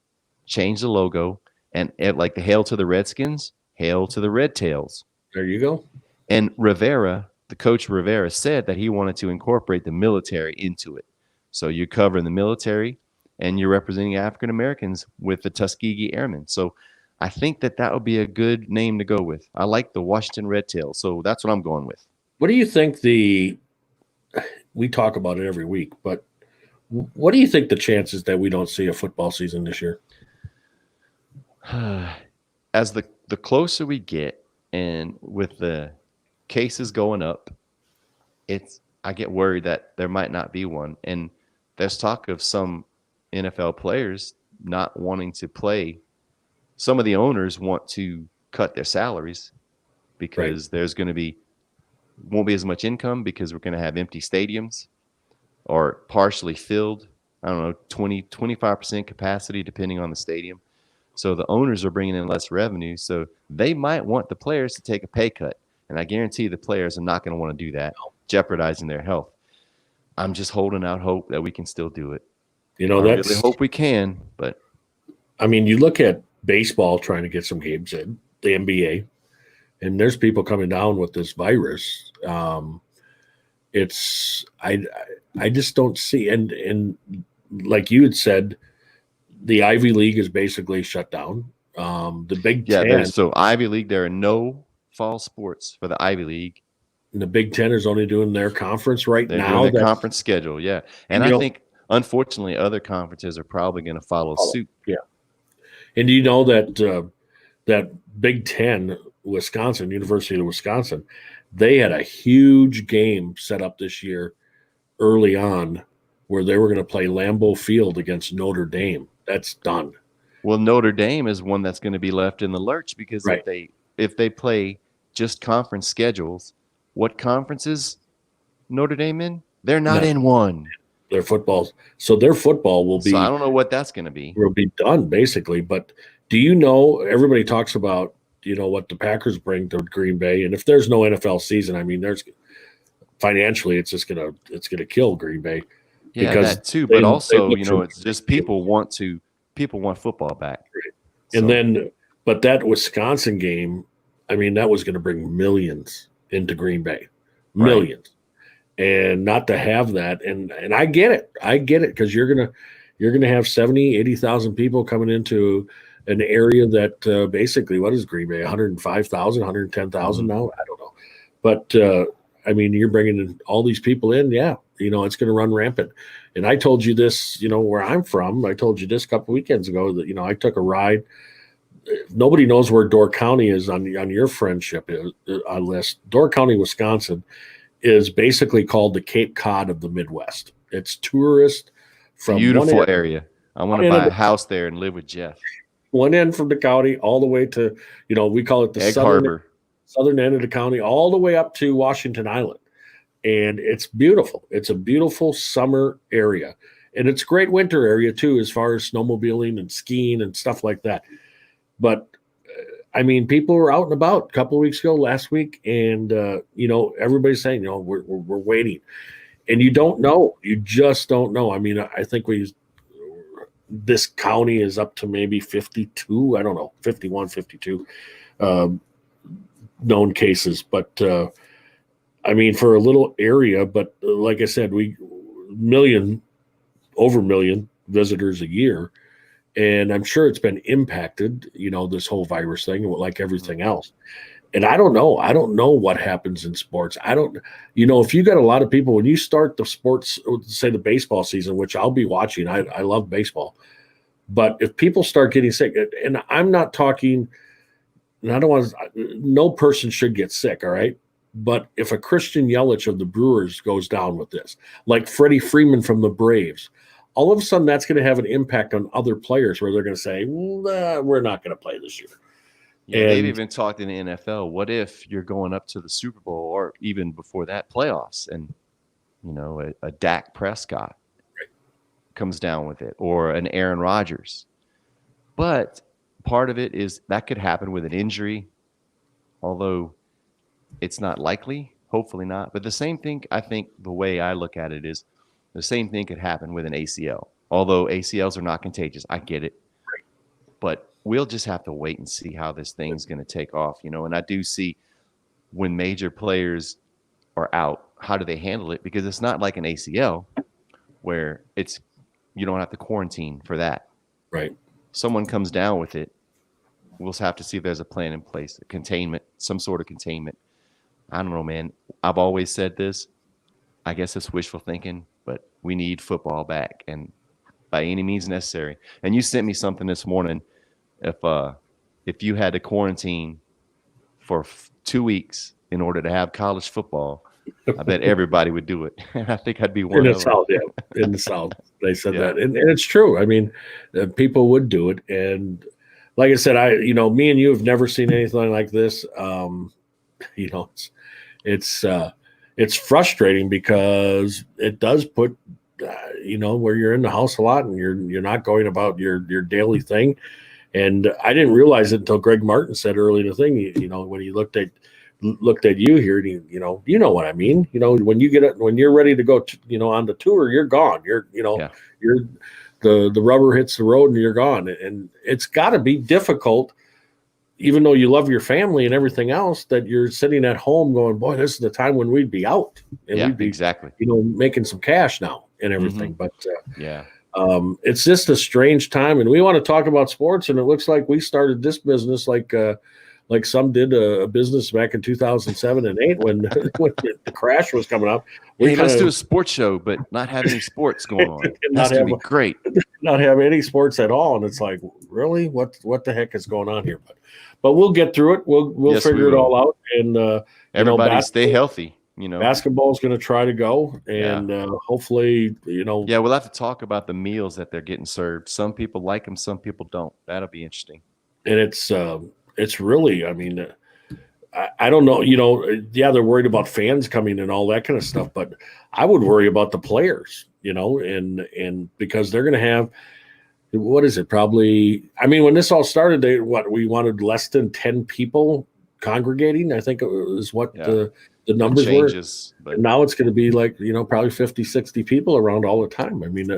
change the logo, and like the Hail to the Redskins, Hail to the Red Tails. There you go. And Rivera, the coach Rivera, said that he wanted to incorporate the military into it. So you're covering the military and you're representing African Americans with the Tuskegee Airmen. So I think that would be a good name to go with. I like the Washington Red Tails. So that's what I'm going with. What do you think we talk about it every week, but what do you think the chances that we don't see a football season this year? As the closer we get, and with the cases going up, I get worried that there might not be one. And there's talk of some NFL players not wanting to play. Some of the owners want to cut their salaries because there's going to won't be as much income because we're going to have empty stadiums or partially filled. I don't know, 25% capacity depending on the stadium. So the owners are bringing in less revenue. So they might want the players to take a pay cut. And I guarantee the players are not going to want to do that, jeopardizing their health. I'm just holding out hope that we can still do it. I really hope we can. But I mean, you look at baseball trying to get some games in, the NBA, and there's people coming down with this virus. I just don't see, and like you had said, the Ivy League is basically shut down. The Big Ten. So Ivy League, there are no fall sports for the Ivy League. And the Big Ten is only doing their conference right They're now. Doing the conference schedule, yeah. And I think, unfortunately, other conferences are probably going to follow suit. Yeah. And you know that that Big Ten, Wisconsin, University of Wisconsin, they had a huge game set up this year early on where they were going to play Lambeau Field against Notre Dame. That's done. Well, Notre Dame is one that's going to be left in the lurch because if they play just conference schedules, what conference is Notre Dame in? They're not in one. Their football. So their football will be. So I don't know what that's going to be. Will be done basically. But do you know? Everybody talks about what the Packers bring to Green Bay, and if there's no NFL season, I mean, there's financially, it's gonna kill Green Bay. Yeah, because that too. But also, it's just people want football back. And but that Wisconsin game, I mean, that was going to bring millions into Green Bay, millions, and not to have that. And I get it, because you're gonna have 70,000, 80,000 people coming into an area that basically, what is Green Bay? 105,000, 110,000 now? I don't know, but I mean, you're bringing in all these people in, it's going to run rampant. And I told you this, where I'm from. I told you this a couple weekends ago that I took a ride. Nobody knows where Door County is on your friendship list. Door County, Wisconsin, is basically called the Cape Cod of the Midwest. It's tourist from beautiful area. I want to buy a house there and live with Jeff. One end from the county all the way to, we call it the southern end of the county, all the way up to Washington Island. And it's beautiful. It's a beautiful summer area. And it's a great winter area too, as far as snowmobiling and skiing and stuff like that. But I mean, people were out and about a couple of weeks ago, last week, and everybody's saying, we're waiting, and you don't know. You just don't know. I mean, I think this county is up to maybe 52. I don't know, 51, 52 known cases, but I mean, for a little area. But like I said, we million over a million visitors a year. And I'm sure it's been impacted, this whole virus thing, like everything else. And I don't know. I don't know what happens in sports. I don't, if you got a lot of people, when you start the sports, say the baseball season, which I'll be watching, I love baseball. But if people start getting sick, and I'm not talking, and I don't want to, no person should get sick, all right? But if a Christian Yelich of the Brewers goes down with this, like Freddie Freeman from the Braves, all of a sudden that's going to have an impact on other players where they're going to say, we're not going to play this year. Yeah, they've even talked in the NFL. What if you're going up to the Super Bowl or even before that playoffs and, a Dak Prescott comes down with it or an Aaron Rodgers. But part of it is that could happen with an injury, although it's not likely, hopefully not. But the same thing, I think the way I look at it is the same thing could happen with an ACL, although ACLs are not contagious. I get it. But we'll just have to wait and see how this thing's going to take off, and I do see when major players are out, how do they handle it? Because it's not like an ACL where you don't have to quarantine for that. Right. Someone comes down with it. We'll have to see if there's a plan in place, a containment, some sort of containment. I don't know, man. I've always said this. I guess it's wishful thinking, but we need football back and by any means necessary. And you sent me something this morning. If you had to quarantine for 2 weeks in order to have college football, I bet everybody would do it. I think I'd be one in of the them. South, yeah. In the South, they said that, and it's true. I mean, people would do it, and like I said, me and you have never seen anything like this. It's frustrating because it does put, where you're in the house a lot and you're not going about your daily thing. And I didn't realize it until Greg Martin said early in the thing, when he looked at you here, and you know what I mean? When you're ready to go, on the tour, you're gone. You're the rubber hits the road and you're gone. And it's got to be difficult, even though you love your family and everything else, that you're sitting at home going, boy, this is the time when we'd be out and we'd be exactly, making some cash now and everything. Mm-hmm. But it's just a strange time, and we want to talk about sports. And it looks like we started this business like some did a business back in 2007 and 8 when the crash was coming up. Let's do a sports show, but not have any sports going on. That's going to be great. Not have any sports at all, and it's like, really, what the heck is going on here? But we'll get through it. We'll figure it all out, and everybody stay healthy. Basketball is going to try to go, and hopefully, Yeah, we'll have to talk about the meals that they're getting served. Some people like them, some people don't. That'll be interesting. And it's really, I mean, I don't know, they're worried about fans coming and all that kind of stuff, but I would worry about the players, and because they're going to have, what is it? Probably, I mean, when this all started, we wanted less than 10 people congregating. I think it was what the numbers changes, were. But now it's going to be like, probably 50, 60 people around all the time. I mean,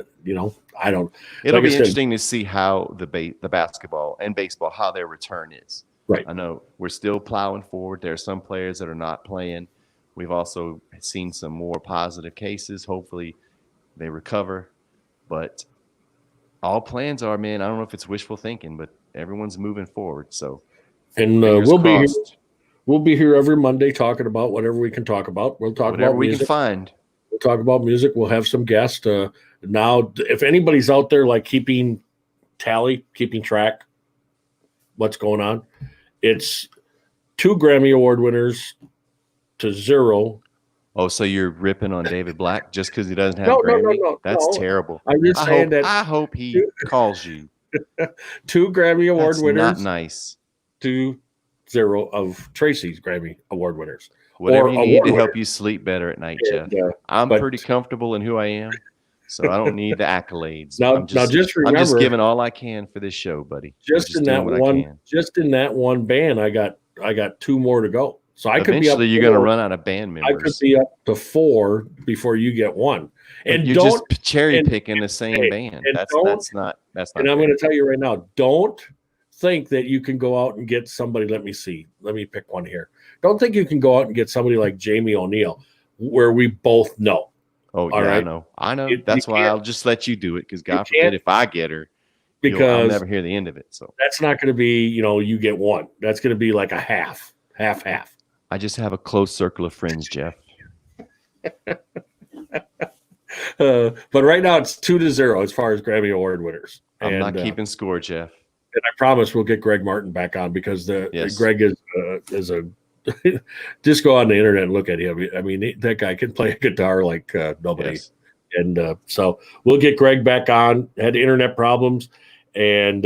I don't. It'll be interesting to see how the basketball and baseball, how their return is. Right. I know we're still plowing forward. There are some players that are not playing. We've also seen some more positive cases. Hopefully they recover. But all plans are, man, I don't know if it's wishful thinking, but everyone's moving forward. So, and we'll be here every Monday talking about whatever we can talk about. We'll talk whatever about we music. can find. We'll talk about music. We'll have some guests. Now, if anybody's out there like keeping track, what's going on, it's 2 Grammy Award winners to 0. Oh, so you're ripping on David Black just because he doesn't have Grammy? No. That's terrible. I'm just saying that I hope he calls you. 2 Grammy Award That's winners. Not nice. To 0 of Tracy's Grammy Award winners. Whatever you need to help you sleep better at night, Jeff. I'm pretty comfortable in who I am, so I don't need the accolades. Just remember, I'm just giving all I can for this show, buddy. Just in that one band, I got 2 more to go. So I could be up. Eventually, you're going to run out of band members. I could be up to 4 before you get 1. And you're just cherry picking the same band. That's not. And I'm going to tell you right now, don't think that you can go out and get somebody. Let me pick one here. Don't think you can go out and get somebody like Jamie O'Neill, where we both know. Oh, All yeah, right. I know. You That's why can't- I'll just let you do it because God can't- forbid if I get her, I'll because never hear the end of it. So that's not going to be, you get one. That's going to be like a half. I just have a close circle of friends, Jeff. But right now it's 2-0 as far as Grammy Award winners. I'm not And, keeping score, Jeff. and I promise we'll get Greg Martin back on because Yes. Greg is a just go on the internet and look at him. I mean, that guy can play a guitar like nobody. Yes. And so we'll get Greg back on. Had internet problems, and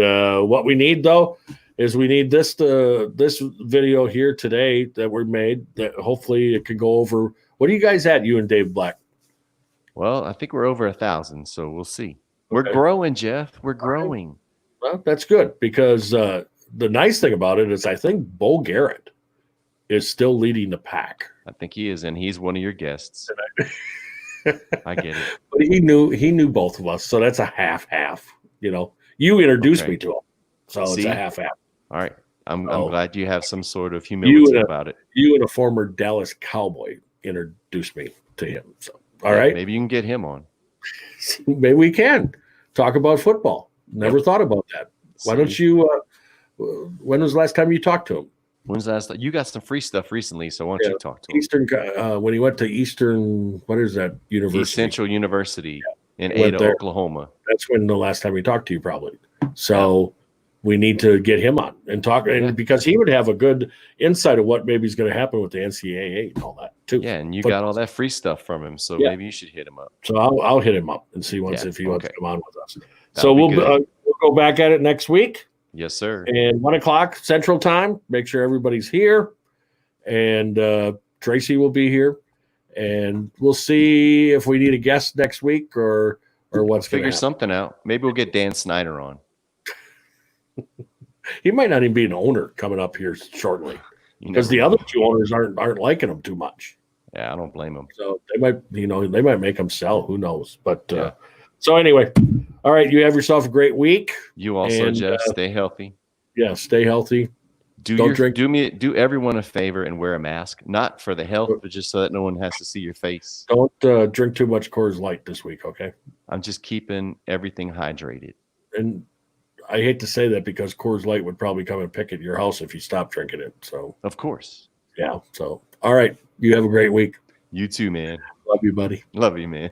what we need though is we need this video here today that we made. That hopefully it can go over. What are you guys at? You and Dave Black? Well, I think we're over 1,000, so we'll see. We're Okay. growing, Jeff. We're growing. Well, that's good because the nice thing about it is I think Bo Garrett is still leading the pack. I think he is, and he's one of your guests. I get it. But he knew both of us, so that's a half. You introduced Okay. me to him, so it's See? a half. All right. I'm Oh. glad you have some sort of humility and about it. You and a former Dallas Cowboy introduced me to him. So all right, Maybe you can get him on. maybe we can talk about football. Never thought about that. Why don't See? you? When was the last time you talked to him? When's the last? You got some free stuff recently, so why don't Yeah. you talk to him? Eastern when he went to Eastern. What is that university? East Central University in Went Ada, there. Oklahoma. That's when the last time we talked to you, probably. So we need to get him on and talk, and Yeah. because he would have a good insight of what maybe is going to happen with the NCAA and all that too. Yeah, and you But- got all that free stuff from him, so Yeah. maybe you should hit him up. So I'll hit him up and see Yeah, if he wants to okay. come on with us. That So would be we'll good. go back at it next week Yes, sir. and 1:00 Central Time. Make sure everybody's here, and Tracy will be here, and we'll see if we need a guest next week or what's going to Figure happen. something out. Maybe we'll get Dan Snyder on. He might not even be an owner coming up here shortly You because never the know. other two owners aren't liking him too much. Yeah, I don't blame him. So they might make him sell. Who knows? But Yeah. so anyway, all right. You have yourself a great week. You also, And, Jeff, stay healthy. Yeah, stay healthy. Do don't drink- do everyone a favor and wear a mask, not for the health, but just so that no one has to see your face. Don't drink too much Coors Light this week, okay? I'm just keeping everything hydrated. And I hate to say that because Coors Light would probably come and pick at your house if you stopped drinking it. So Of course. yeah. So all right. You have a great week. You too, man. Love you, buddy. Love you, man.